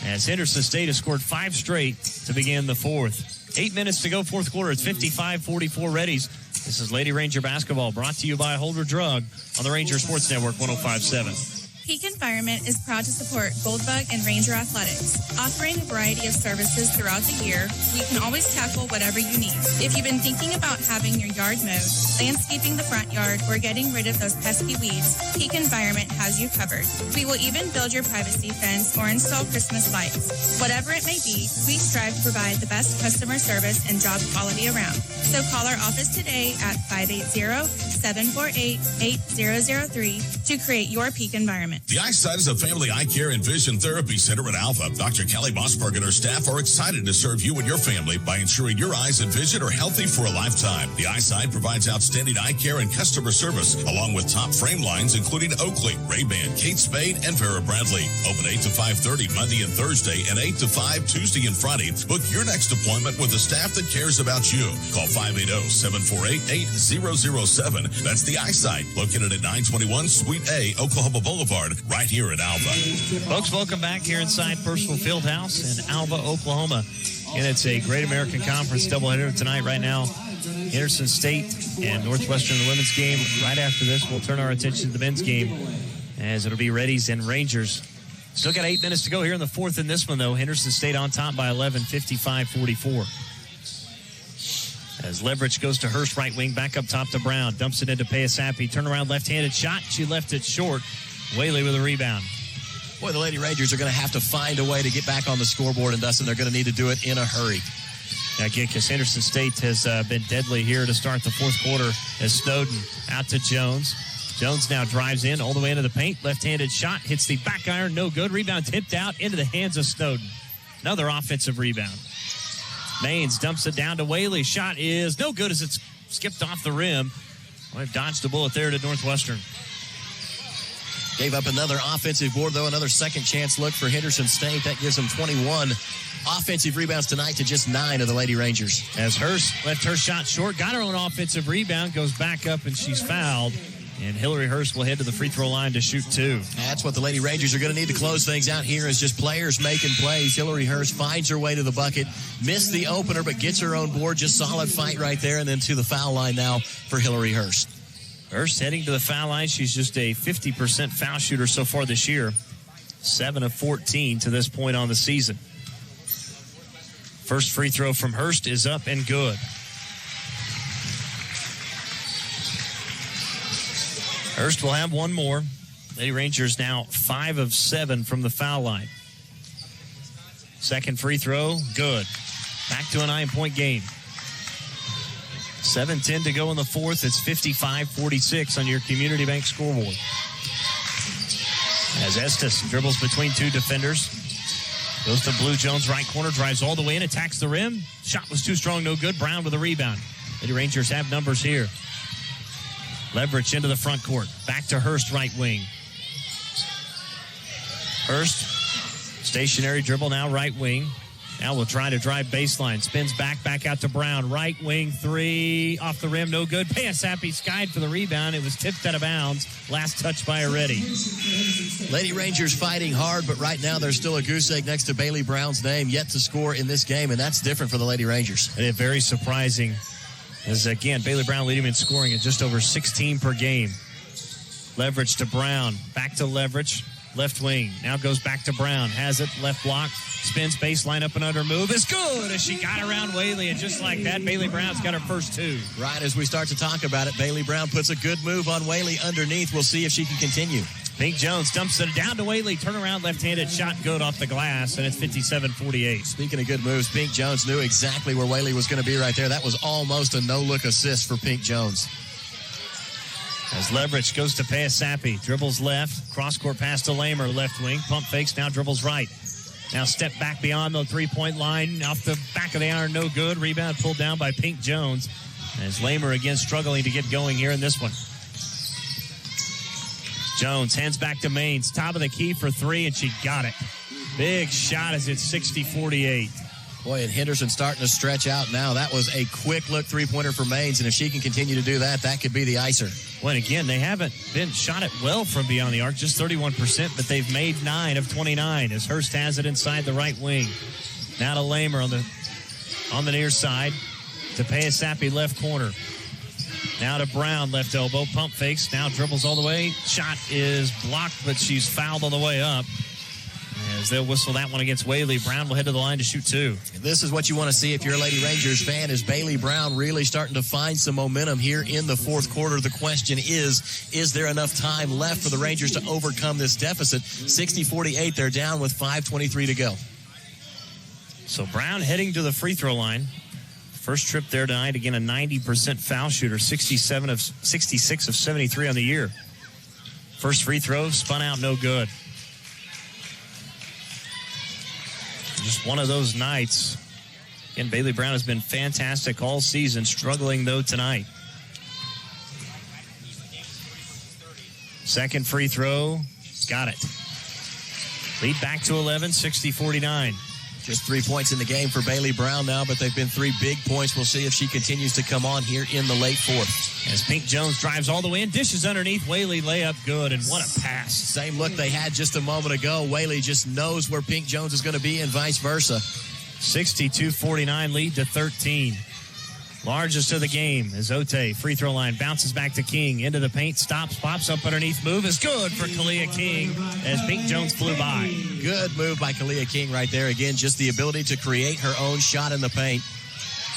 As Henderson State has scored 5 straight to begin the fourth. 8 minutes to go, fourth quarter. It's 55-44 Reddies. This is Lady Ranger basketball, brought to you by Holder Drug on the Ranger Sports Network 105.7. Peak Environment is proud to support Goldbug and Ranger Athletics. Offering a variety of services throughout the year, we can always tackle whatever you need. If you've been thinking about having your yard mowed, landscaping the front yard, or getting rid of those pesky weeds, Peak Environment has you covered. We will even build your privacy fence or install Christmas lights. Whatever it may be, we strive to provide the best customer service and job quality around. So call our office today at 580-748-8003 to create your Peak Environment. The Eyesight is a family eye care and vision therapy center at Alpha. Dr. Kelly Mossberg and her staff are excited to serve you and your family by ensuring your eyes and vision are healthy for a lifetime. The Eyesight provides outstanding eye care and customer service, along with top frame lines including Oakley, Ray-Ban, Kate Spade, and Vera Bradley. Open 8 to 5:30 Monday and Thursday, and 8 to 5 Tuesday and Friday. Book your next appointment with a staff that cares about you. Call 580-748-8007. That's The Eyesight, located at 921 Suite A, Oklahoma Boulevard, right here in Alva. Folks, welcome back here inside Percival Fieldhouse in Alva, Oklahoma. And it's a Great American Conference doubleheader tonight. Right now, Henderson State and Northwestern, the women's game. Right after this, we'll turn our attention to the men's game, as it'll be Reddies and Rangers. Still got 8 minutes to go here in the fourth in this one, though. Henderson State on top by 11, 55-44. As leverage goes to Hurst, right wing, back up top to Brown. Dumps it into Payasapi. Turnaround left-handed shot. She left it short. Whaley with a rebound. Boy, the Lady Rangers are going to have to find a way to get back on the scoreboard, and Dustin, they're going to need to do it in a hurry. Again, because Henderson State has been deadly here to start the fourth quarter as Snowden out to Jones. Jones now drives in all the way into the paint. Left-handed shot, hits the back iron, no good. Rebound tipped out into the hands of Snowden. Another offensive rebound. Maines dumps it down to Whaley. Shot is no good as it's skipped off the rim. Well, they've dodged a bullet there to Northwestern. Gave up another offensive board, though, another second chance look for Henderson State. That gives them 21 offensive rebounds tonight to just 9 of the Lady Rangers. As Hurst left her shot short, got her own offensive rebound, goes back up, and she's fouled. And Hillary Hurst will head to the free throw line to shoot 2. That's what the Lady Rangers are going to need to close things out here, is just players making plays. Hillary Hurst finds her way to the bucket, missed the opener, but gets her own board. Just solid fight right there, and then to the foul line now for Hillary Hurst. Hurst heading to the foul line. She's just a 50% foul shooter so far this year. 7 of 14 to this point on the season. First free throw from Hurst is up and good. Hurst will have one more. Lady Rangers now 5 of 7 from the foul line. Second free throw, good. Back to a 9-point game. 7:10 to go in the fourth. It's 55-46 on your Community Bank scoreboard. As Estes dribbles between two defenders. Goes to Blue Jones, right corner, drives all the way in, attacks the rim. Shot was too strong, no good. Brown with a rebound. Lady Rangers have numbers here. Leverage into the front court. Back to Hurst, right wing. Hurst, stationary dribble now, right wing. Now we'll try to drive baseline. Spins back out to Brown. Right wing three. Off the rim, no good. Payasapi skied for the rebound. It was tipped out of bounds. Last touch by a Reddy. Lady Rangers fighting hard, but right now there's still a goose egg next to Bailey Brown's name yet to score in this game, and that's different for the Lady Rangers. And it's very surprising. As again, Bailey Brown leading in scoring at just over 16 per game. Leverage to Brown. Back to Leverage. Left wing. Now goes back to Brown. Has it. Left block. Spins baseline up and under move. Is good as she got around Whaley. And just like that, Bailey Brown's got her first two. Right as we start to talk about it, Bailey Brown puts a good move on Whaley underneath. We'll see if she can continue. Pink Jones dumps it down to Whaley. Turnaround left-handed shot good off the glass, and it's 57-48. Speaking of good moves, Pink Jones knew exactly where Whaley was going to be right there. That was almost a no-look assist for Pink Jones. As Leverage goes to Payasapi, dribbles left, cross-court pass to Lamer, left wing, pump fakes, now dribbles right. Now step back beyond the three-point line, off the back of the iron, no good. Rebound pulled down by Pink Jones. As Lamer again struggling to get going here in this one. Jones hands back to Maines, top of the key for three, and she got it. Big shot as it's 60-48. Boy, and Henderson starting to stretch out now. That was a quick look three-pointer for Maines, and if she can continue to do that, that could be the icer. Well, and again, they haven't been shot it well from beyond the arc, just 31%, but they've made 9 of 29 as Hurst has it inside the right wing. Now to Lamer on the near side to Payasapi left corner. Now to Brown, left elbow, pump fakes, now dribbles all the way. Shot is blocked, but she's fouled on the way up. As they'll whistle that one against Whaley, Brown will head to the line to shoot two. This is what you want to see if you're a Lady Rangers fan, is Bailey Brown really starting to find some momentum here in the fourth quarter. The question is there enough time left for the Rangers to overcome this deficit? 60-48, they're down with 5:23 to go. So Brown heading to the free throw line. First trip there tonight, again a 90% foul shooter, 66 of 73 on the year. First free throw, spun out, no good. Just one of those nights. Again, Bailey Brown has been fantastic all season, struggling though tonight. Second free throw, got it. Lead back to 11, 60-49. Just 3 points in the game for Bailey Brown now, but they've been 3 big points. We'll see if she continues to come on here in the late fourth. As Pink Jones drives all the way in, dishes underneath, Whaley layup good, and what a pass. Same look they had just a moment ago. Whaley just knows where Pink Jones is going to be and vice versa. 62-49 lead to 13. Largest of the game is Ote. Free throw line, bounces back to King. Into the paint, stops, pops up underneath. Move is good for Kalia King as Pink Jones flew by. Good move by Kalia King right there. Again, just the ability to create her own shot in the paint.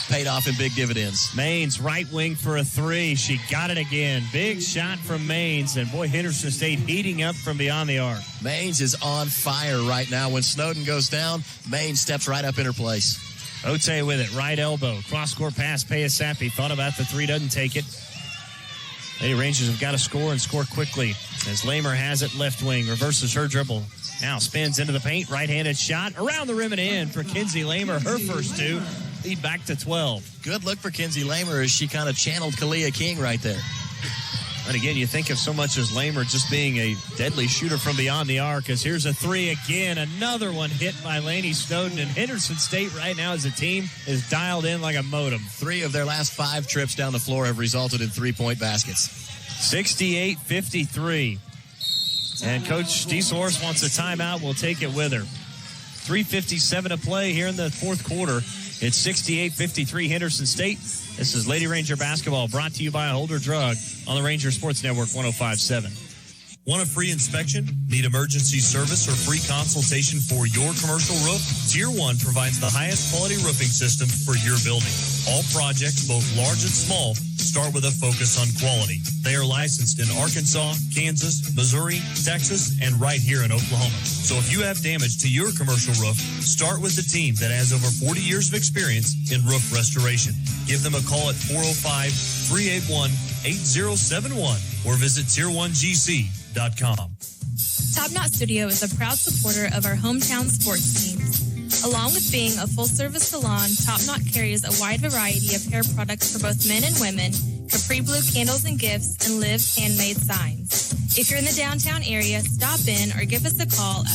Paid off in big dividends. Maines, right wing for a three. She got it again. Big shot from Maines, and boy, Henderson State heating up from beyond the arc. Maines is on fire right now. When Snowden goes down, Maines steps right up in her place. Ote with it, right elbow. Cross-court pass, Payasapi. Thought about the three, doesn't take it. Lady Rangers have got to score and score quickly. As Lamer has it, left wing, reverses her dribble. Now spins into the paint, right-handed shot. Around the rim and in for Kinsey Lamer, her first two. Lead back to 12. Good look for Kinsey Lamer as she kind of channeled Kalia King right there. And again, you think of so much as Lamer just being a deadly shooter from beyond the arc, as here's a three again, another one hit by Laney Snowden. And Henderson State right now as a team is dialed in like a modem. 3 of their last 5 trips down the floor have resulted in 3-point baskets. 68-53. And Coach Dieselhorst wants a timeout. We'll take it with her. 3:57 to play here in the fourth quarter. It's 68-53 Henderson State. This is Lady Ranger basketball, brought to you by Holder Drug on the Ranger Sports Network 105.7. Want a free inspection? Need emergency service or free consultation for your commercial roof? Tier 1 provides the highest quality roofing system for your building. All projects, both large and small, start with a focus on quality. They are licensed in Arkansas, Kansas, Missouri, Texas, and right here in Oklahoma. So if you have damage to your commercial roof, start with the team that has over 40 years of experience in roof restoration. Give them a call at 405-381-8071 or visit tier1gc.com. Top Knot Studio is a proud supporter of our hometown sports teams. Along with being a full-service salon, Top Knot carries a wide variety of hair products for both men and women, Capri Blue candles and gifts, and Liv's handmade signs. If you're in the downtown area, stop in or give us a call at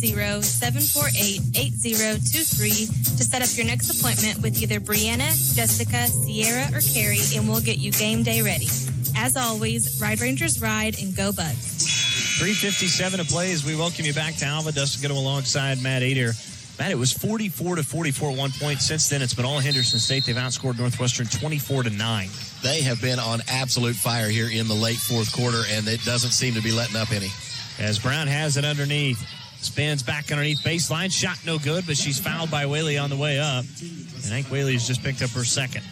580-748-8023 to set up your next appointment with either Brianna, Jessica, Sierra, or Carrie, and we'll get you game day ready. As always, Ride Rangers ride and go Bugs. 3:57 to play as we welcome you back to Alva. Dustin Goodham alongside Matt Adair. Matt, it was 44-44 at one point. Since then, it's been all Henderson State. They've outscored Northwestern 24-9. They have been on absolute fire here in the late fourth quarter, and it doesn't seem to be letting up any. As Brown has it underneath. Spins back underneath baseline. Shot no good, but she's fouled by Whaley on the way up. And Hank Whaley's just picked up her second.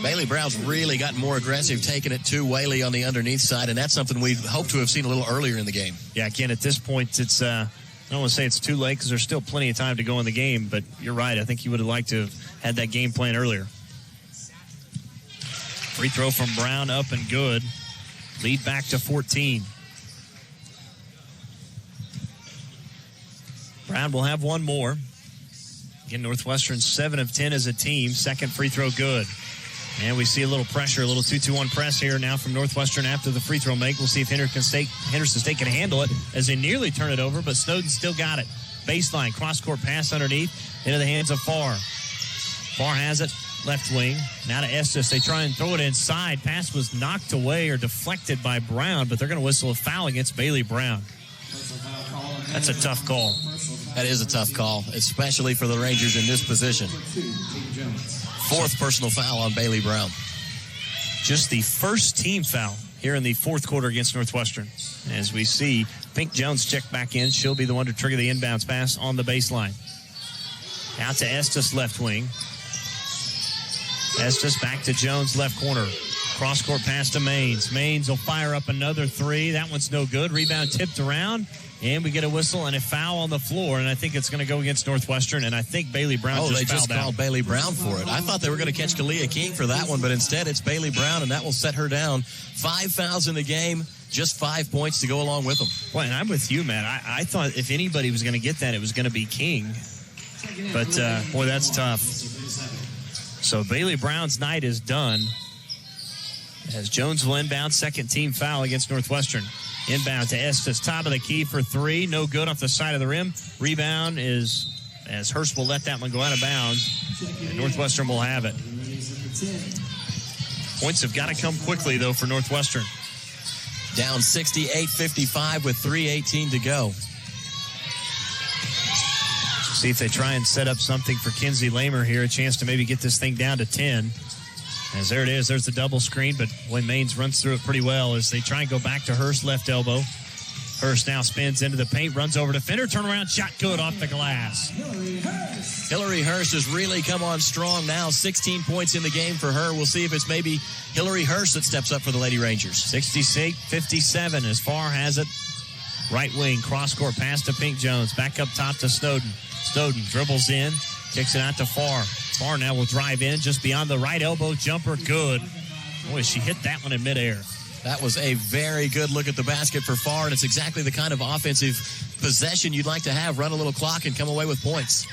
Bailey Brown's really gotten more aggressive, taking it to Whaley on the underneath side, and that's something we hope to have seen a little earlier in the game. Yeah, again, at this point, it's I don't want to say it's too late because there's still plenty of time to go in the game, but you're right. I think you would have liked to have had that game plan earlier. Free throw from Brown up and good. Lead back to 14. Brown will have one more. Again, Northwestern 7 of 10 as a team. Second free throw good. And we see a little pressure, a little 2-2-1 press here now from Northwestern after the free throw make. We'll see if Henderson State can handle it as they nearly turn it over, but Snowden still got it. Baseline, cross-court pass underneath into the hands of Farr. Farr has it, left wing. Now to Estes. They try and throw it inside. Pass was knocked away or deflected by Brown, but they're going to whistle a foul against Bailey Brown. That's a tough call. That is a tough call, especially for the Rangers in this position. Fourth personal foul on Bailey Brown. Just the first team foul here in the fourth quarter against Northwestern. As we see Pink Jones check back in. She'll be the one to trigger the inbounds pass on the baseline. Out to Estes, left wing. Estes back to Jones, left corner. Cross-court pass to Maines. Maines will fire up another three. That one's no good. Rebound tipped around. And we get a whistle and a foul on the floor, and I think it's going to go against Northwestern, and I think Bailey Brown just fouled out. Oh, they just called Bailey Brown for it. I thought they were going to catch Kalia King for that one, but instead it's Bailey Brown, and that will set her down. 5 fouls in the game, just 5 points to go along with them. Boy, and I'm with you, Matt. I thought if anybody was going to get that, it was going to be King. But, boy, that's tough. So Bailey Brown's night is done as Jones will inbound, second team foul against Northwestern. Inbound to Estes, top of the key for three. No good off the side of the rim. Rebound is as Hurst will let that one go out of bounds. And Northwestern will have it. Points have got to come quickly, though, for Northwestern. Down 68-55 with 3:18 to go. See if they try and set up something for Kinsey Lamer here. A chance to maybe get this thing down to 10. As there it is, there's the double screen, but boy, Maines runs through it pretty well as they try and go back to Hurst, left elbow. Hurst now spins into the paint, runs over to Fender, turnaround shot good off the glass. Hillary Hurst has really come on strong now. 16 points in the game for her. We'll see if it's maybe Hillary Hurst that steps up for the Lady Rangers. 66-57 as Farr has it. Right wing, cross-court pass to Pink Jones. Back up top to Snowden. Snowden dribbles in, kicks it out to Farr. Farr now will drive in just beyond the right elbow jumper. Good. Boy, she hit that one in midair. That was a very good look at the basket for Farr, and it's exactly the kind of offensive possession you'd like to have. Run a little clock and come away with points.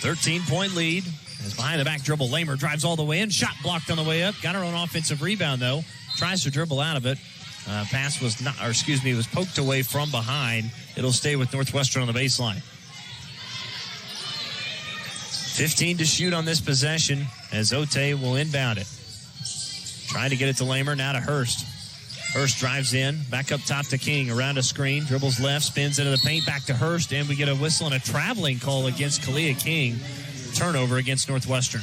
13-point lead. As behind the back dribble, Lamer drives all the way in. Shot blocked on the way up. Got her own offensive rebound, though. Tries to dribble out of it. Pass was not, or excuse me, was poked away from behind. It'll stay with Northwestern on the baseline. 15 to shoot on this possession as Ote will inbound it. Trying to get it to Lamer, now to Hurst. Hurst drives in, back up top to King, around a screen, dribbles left, spins into the paint, back to Hurst, and we get a whistle and a traveling call against Kalia King. Turnover against Northwestern.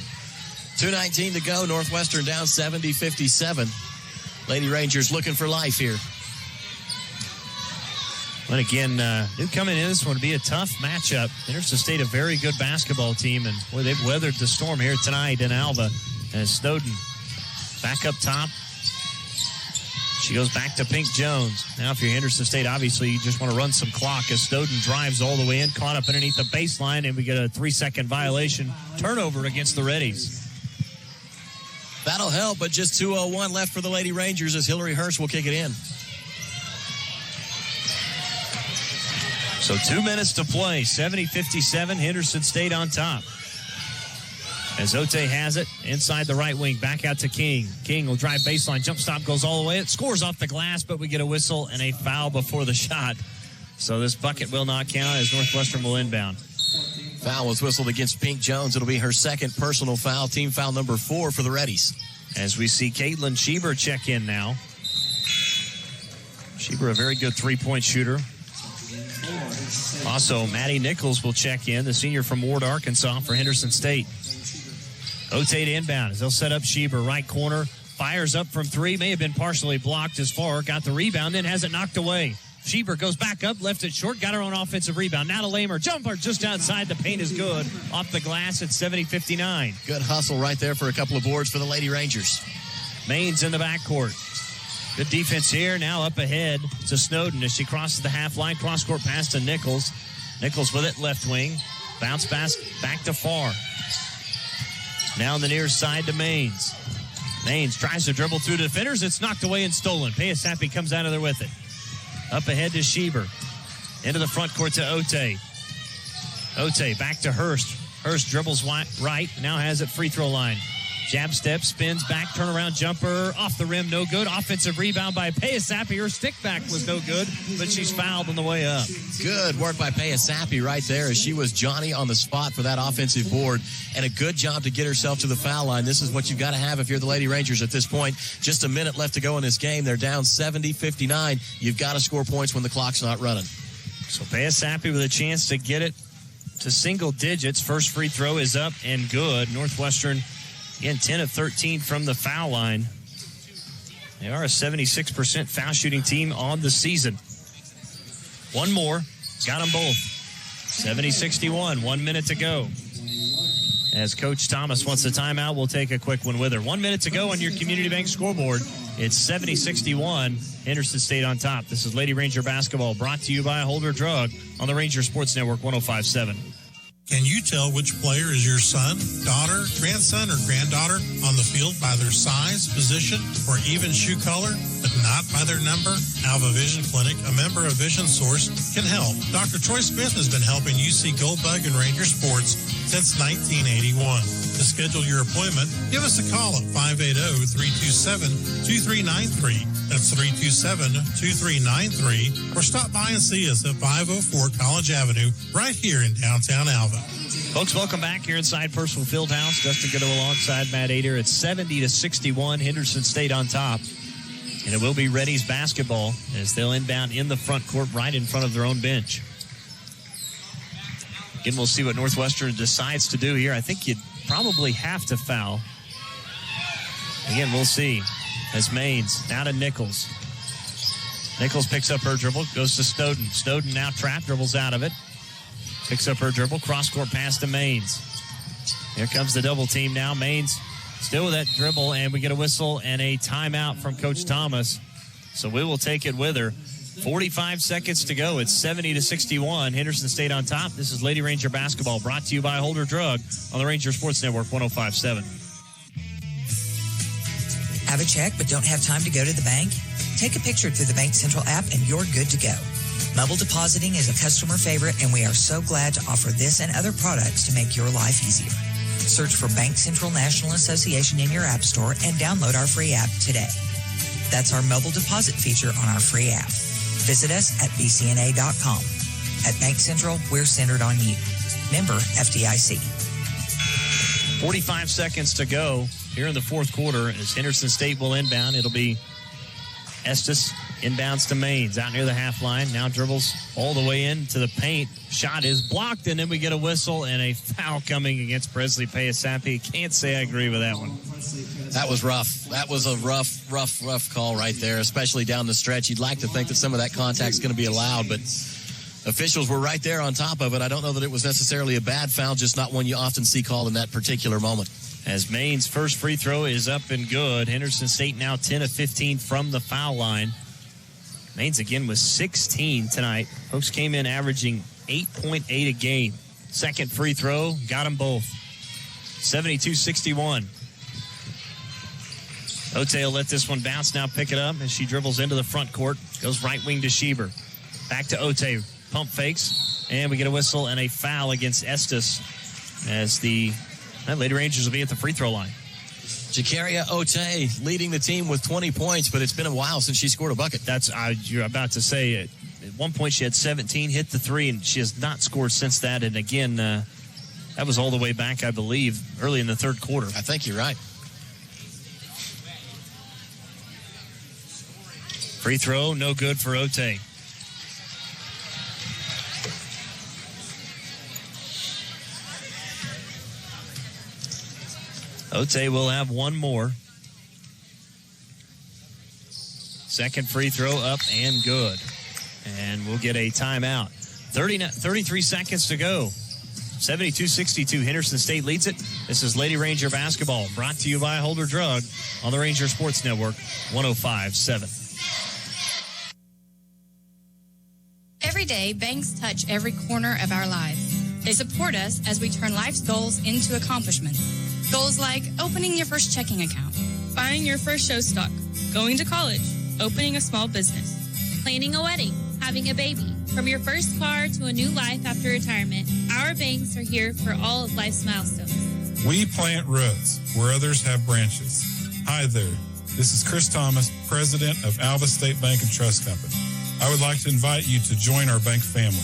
2:19 to go, Northwestern down 70-57. Lady Rangers looking for life here. But again, knew coming in this one to be a tough matchup. Henderson State, a very good basketball team, and boy, they've weathered the storm here tonight in Alva. And Snowden back up top. She goes back to Pink Jones. Now, if you're Henderson State, obviously you just want to run some clock as Snowden drives all the way in, caught up underneath the baseline, and we get a 3-second violation. Turnover against the Reddies. That'll help, but just 2:01 left for the Lady Rangers as Hillary Hurst will kick it in. So 2 minutes to play. 70-57. Henderson State on top. As Ote has it inside the right wing, back out to King. King will drive baseline, jump stop, goes all the way. It scores off the glass, but we get a whistle and a foul before the shot. So this bucket will not count as Northwestern will inbound. Foul was whistled against Pink Jones. It'll be her second personal foul, team foul number 4 for the Reddies. As we see Caitlin Schieber check in now. Schieber, a very good three-point shooter. Also, Maddie Nichols will check in, the senior from Ward, Arkansas, for Henderson State. Ote to inbound as they'll set up Schieber, right corner, fires up from three, may have been partially blocked as far, got the rebound, then has it knocked away. Schieber goes back up, left it short, got her own offensive rebound. Now to Lamer, jumper just outside, the paint is good. Off the glass at 70-59. Good hustle right there for a couple of boards for the Lady Rangers. Maines in the backcourt. Good defense here, now up ahead to Snowden as she crosses the half line, cross-court pass to Nichols. Nichols with it, left wing. Bounce pass back to Farr. Now on the near side to Maines. Maines tries to dribble through defenders. It's knocked away and stolen. Payasapi comes out of there with it. Up ahead to Schieber. Into the front court to Ote. Ote back to Hurst. Hurst dribbles right. Now has it free throw line. Jab step, spins back, turnaround jumper. Off the rim, no good. Offensive rebound by Payasapi. Her stick back was no good, but she's fouled on the way up. Good work by Payasapi right there as she was Johnny on the spot for that offensive board. And a good job to get herself to the foul line. This is what you've got to have if you're the Lady Rangers at this point. Just a minute left to go in this game. They're down 70-59. You've got to score points when the clock's not running. So Payasapi with a chance to get it to single digits. First free throw is up and good. Northwestern, again, 10 of 13 from the foul line. They are a 76% foul shooting team on the season. One more. Got them both. 70-61. 1 minute to go. As Coach Thomas wants a timeout, we'll take a quick one with her. 1 minute to go on your Community Bank scoreboard. It's 70-61. Henderson State on top. This is Lady Ranger basketball brought to you by Holder Drug on the Ranger Sports Network 105.7. Can you tell which player is your son, daughter, grandson, or granddaughter on the field by their size, position, or even shoe color, but not by their number? Alva Vision Clinic, a member of Vision Source, can help. Dr. Troy Smith has been helping UC Goldbug and Ranger Sports since 1981. To schedule your appointment, give us a call at 580-327-2393. That's 327-2393. Or stop by and see us at 504 College Avenue, right here in downtown Alva. Folks, welcome back here inside Purcell Fieldhouse. Dustin Goodo alongside Matt Ader. It's 70-61. Henderson State on top. And it will be Reddies basketball as they'll inbound in the front court right in front of their own bench. Again, we'll see what Northwestern decides to do here. I think you'd probably have to foul. Again, we'll see. As Maines, now to Nichols. Nichols picks up her dribble, goes to Snowden. Snowden now trapped, dribbles out of it. Picks up her dribble, cross-court pass to Maines. Here comes the double team now. Maines still with that dribble, and we get a whistle and a timeout from Coach Thomas. So we will take it with her. 45 seconds to go. It's 70-61. Henderson State on top. This is Lady Ranger basketball brought to you by Holder Drug on the Ranger Sports Network 105.7. Have a check but don't have time to go to the bank? Take a picture through the Bank Central app and you're good to go. Mobile depositing is a customer favorite, and we are so glad to offer this and other products to make your life easier. Search for Bank Central National Association in your app store and download our free app today. That's our mobile deposit feature on our free app. Visit us at bcna.com. At Bank Central, we're centered on you. Member FDIC. 45 seconds to go here in the fourth quarter as Henderson State will inbound. It'll be Estes inbounds to Maines out near the half line. Now dribbles all the way into the paint. Shot is blocked, and then we get a whistle and a foul coming against Presley Payasapi. Can't say I agree with that one. That was rough. That was a rough call right there, especially down the stretch. You'd like to think that some of that contact's going to be allowed, but officials were right there on top of it. I don't know that it was necessarily a bad foul, just not one you often see called in that particular moment. As Maine's first free throw is up and good. Henderson State now 10 of 15 from the foul line. Maine's again was 16 tonight. Folks came in averaging 8.8 a game. Second free throw, got them both. 72-61. Ote will let this one bounce, now pick it up as she dribbles into the front court. Goes right wing to Schieber. Back to Ote. pump fakes, and we get a whistle and a foul against Estes as the Lady Rangers will be at the free throw line. Jakaria Ote leading the team with 20 points, but it's been a while since she scored a bucket. You're about to say it. At one point she had 17, hit the three, and she has not scored since that. And again, that was all the way back, I believe, early in the third quarter. I think you're right. Free throw, no good for Ote. Ote will have one more. Second free throw up and good. And we'll get a timeout. 33 seconds to go. 72-62. Henderson State leads it. This is Lady Ranger basketball, brought to you by Holder Drug on the Ranger Sports Network, 105.7. Every day, banks touch every corner of our lives. They support us as we turn life's goals into accomplishments. Goals like opening your first checking account, buying your first show stock, going to college, opening a small business, planning a wedding, having a baby. From your first car to a new life after retirement, our banks are here for all of life's milestones. We plant roots where others have branches. Hi there. This is Chris Thomas, president of Alva State Bank and Trust Company. I would like to invite you to join our bank family.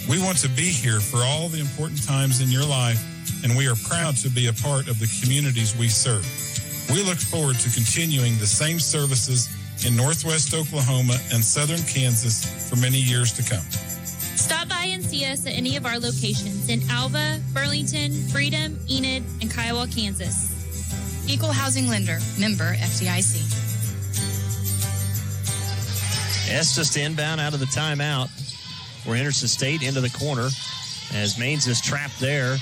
We want to be here for all the important times in your life, and we are proud to be a part of the communities we serve. We look forward to continuing the same services in Northwest Oklahoma and Southern Kansas for many years to come. Stop by and see us at any of our locations in Alva, Burlington, Freedom, Enid, and Kiowa, Kansas. Equal housing lender, member FDIC. Estes to inbound out of the timeout for Henderson State into the corner as Maines is trapped there.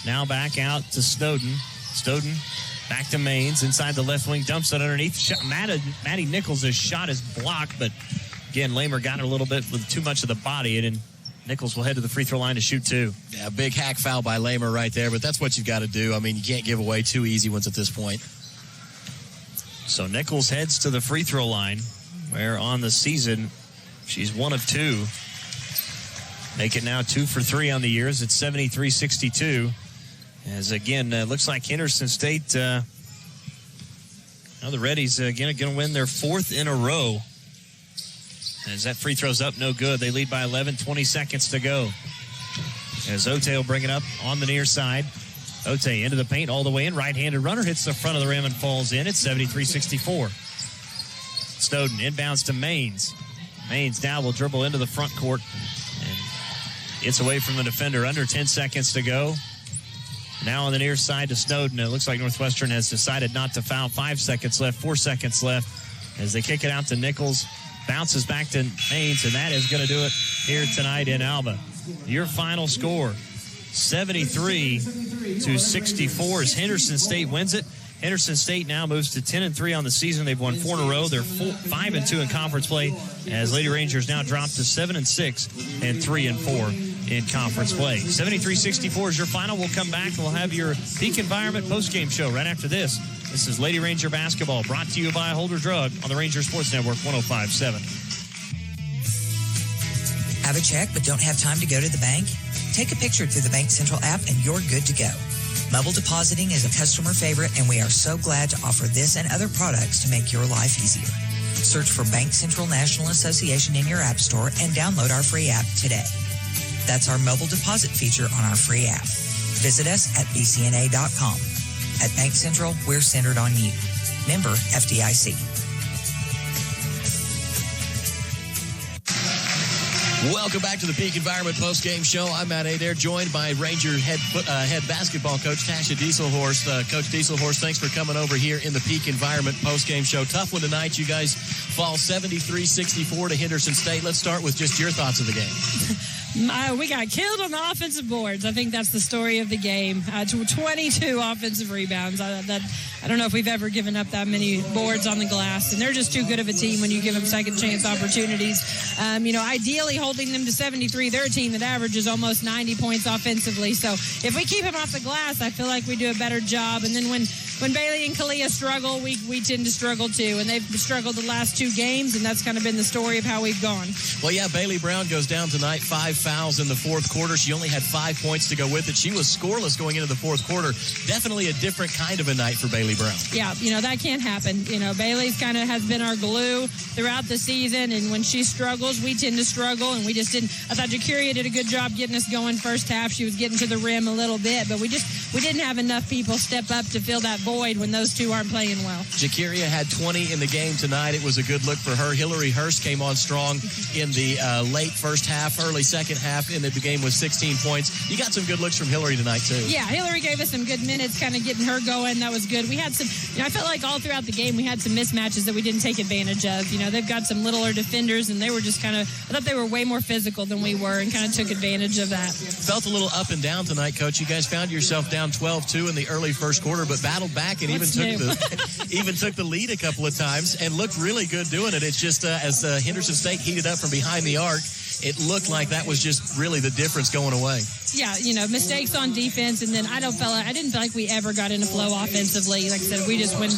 Now back out to Snowden. Snowden back to Maines inside the left wing, dumps it underneath. Maddie Nichols' shot is blocked, but again, Lamer got it a little bit with too much of the body, and Nichols will head to the free throw line to shoot two. Yeah, big hack foul by Lamer right there, but that's what you've got to do. I mean, you can't give away two easy ones at this point. So Nichols heads to the free throw line, where on the season she's 1 of 2. Make it now 2 for 3 on the years. It's 73-62. As again, looks like Henderson State, the Reddies again are going to win their 4th in a row. As that free throw's up, no good. They lead by 11, 20 seconds to go. As Ote will bring it up on the near side. Ote into the paint all the way in. Right-handed runner hits the front of the rim and falls in. It's 73-64. Snowden inbounds to Maines. Maines now will dribble into the front court. And it's away from the defender. Under 10 seconds to go. Now on the near side to Snowden. It looks like Northwestern has decided not to foul. 5 seconds left, 4 seconds left. As they kick it out to Nichols. Bounces back to Maines, and that is going to do it here tonight in Alva. Your final score, 73-64 as Henderson State wins it. Henderson State now moves to 10-3 on the season. They've won 4 in a row. They're 5-2 in conference play as Lady Rangers now drop to 7-6 and 3-4 in conference play. 73-64 is your final. We'll come back and we'll have your Peak Environment postgame show right after this. This is Lady Ranger basketball brought to you by Holder Drug on the Ranger Sports Network 105.7. Have a check but don't have time to go to the bank? Take a picture through the Bank Central app and you're good to go. Mobile depositing is a customer favorite, and we are so glad to offer this and other products to make your life easier. Search for Bank Central National Association in your app store and download our free app today. That's our mobile deposit feature on our free app. Visit us at bcna.com. At Bank Central, we're centered on you. Member FDIC. Welcome back to the Peak Environment postgame show. I'm Matt Adair, joined by Ranger head basketball coach Tasha Dieselhorst. Coach Dieselhorst, thanks for coming over here in the Peak Environment postgame show. Tough one tonight. You guys fall 73-64 to Henderson State. Let's start with just your thoughts of the game. We got killed on the offensive boards. I think that's the story of the game. 22 offensive rebounds. I don't know if we've ever given up that many boards on the glass, and they're just too good of a team when you give them second chance opportunities. Ideally holding them to 73, they're a team that averages almost 90 points offensively. So if we keep them off the glass, I feel like we do a better job. And then when Bailey and Kalia struggle, we tend to struggle too. And they've struggled the last 2 games, and that's kind of been the story of how we've gone. Well, yeah, Bailey Brown goes down tonight, 5 fouls in the fourth quarter. She only had 5 points to go with it. She was scoreless going into the fourth quarter. Definitely a different kind of a night for Bailey Brown. Yeah, that can't happen. Bailey's kind of has been our glue throughout the season, and when she struggles, we tend to struggle, and we just didn't. I thought Jacuria did a good job getting us going first half. She was getting to the rim a little bit, but we didn't have enough people step up to fill that void when those two aren't playing well. Jacuria had 20 in the game tonight. It was a good look for her. Hillary Hurst came on strong in the late first half, early second half, and the game was 16 points. You got some good looks from Hillary tonight, too. Yeah, Hillary gave us some good minutes, kind of getting her going. That was good. We had some, I felt like all throughout the game we had some mismatches that we didn't take advantage of. They've got some littler defenders, and they were just I thought they were way more physical than we were and kind of took advantage of that. Felt a little up and down tonight, Coach. You guys found yourself down 12-2 in the early first quarter, but battled back and even took the lead a couple of times and looked really good doing it. It's just as Henderson State heated up from behind the arc, it looked like that was just really the difference going away. Yeah, mistakes on defense, and then I didn't feel like we ever got into flow offensively. Like I said, we just when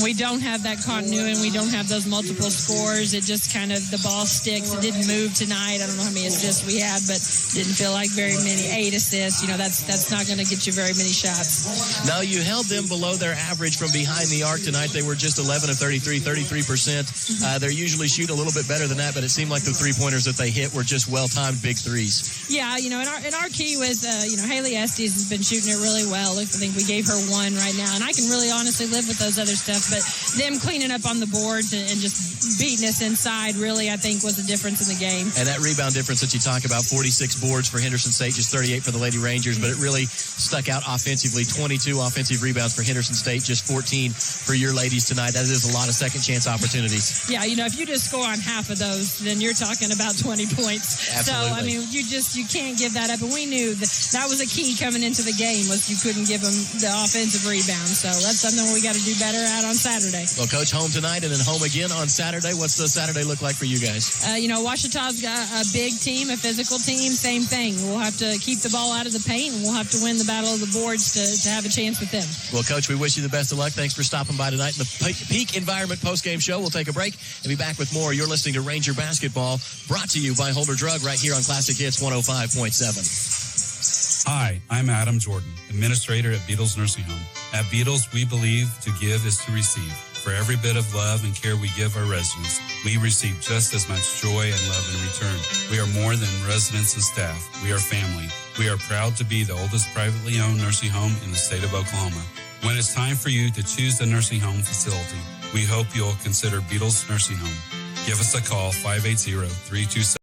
we don't have that continuity and we don't have those multiple scores, it just kind of the ball sticks. It didn't move tonight. I don't know how many assists we had, but didn't feel like very many. 8 assists. That's not going to get you very many shots. No, you held them below their average from behind the arc tonight. They were just 11 of 33, 33%. They usually shoot a little bit better than that, but it seemed like the three-pointers that they hit were just well-timed big threes. Yeah, and our key was, Haley Estes has been shooting it really well. I think we gave her 1 right now, and I can really honestly live with those other stuff, but them cleaning up on the boards and just beating us inside really, I think, was the difference in the game. And that rebound difference that you talk about, 46 boards for Henderson State, just 38 for the Lady Rangers, but it really stuck out offensively. 22 offensive rebounds for Henderson State, just 14 for your ladies tonight. That is a lot of second chance opportunities. Yeah, if you just score on half of those, then you're talking about 20 points. Absolutely. So, you can't give that up, and we knew that was a key coming into the game, was you couldn't give them the offensive rebound. So that's something we got to do better at on Saturday. Well, Coach, home tonight and then home again on Saturday. What's the Saturday look like for you guys? Ouachita's got a big team, a physical team, same thing. We'll have to keep the ball out of the paint, and we'll have to win the battle of the boards to have a chance with them. Well, Coach, we wish you the best of luck. Thanks for stopping by tonight in the Peak Environment postgame show. We'll take a break and be back with more. You're listening to Ranger Basketball, brought to you by Holder Drug right here on Classic Hits 105.7. Hi, I'm Adam Jordan, administrator at Beatles Nursing Home. At Beatles, we believe to give is to receive. For every bit of love and care we give our residents, we receive just as much joy and love in return. We are more than residents and staff. We are family. We are proud to be the oldest privately owned nursing home in the state of Oklahoma. When it's time for you to choose the nursing home facility, we hope you'll consider Beatles Nursing Home. Give us a call, 580-327.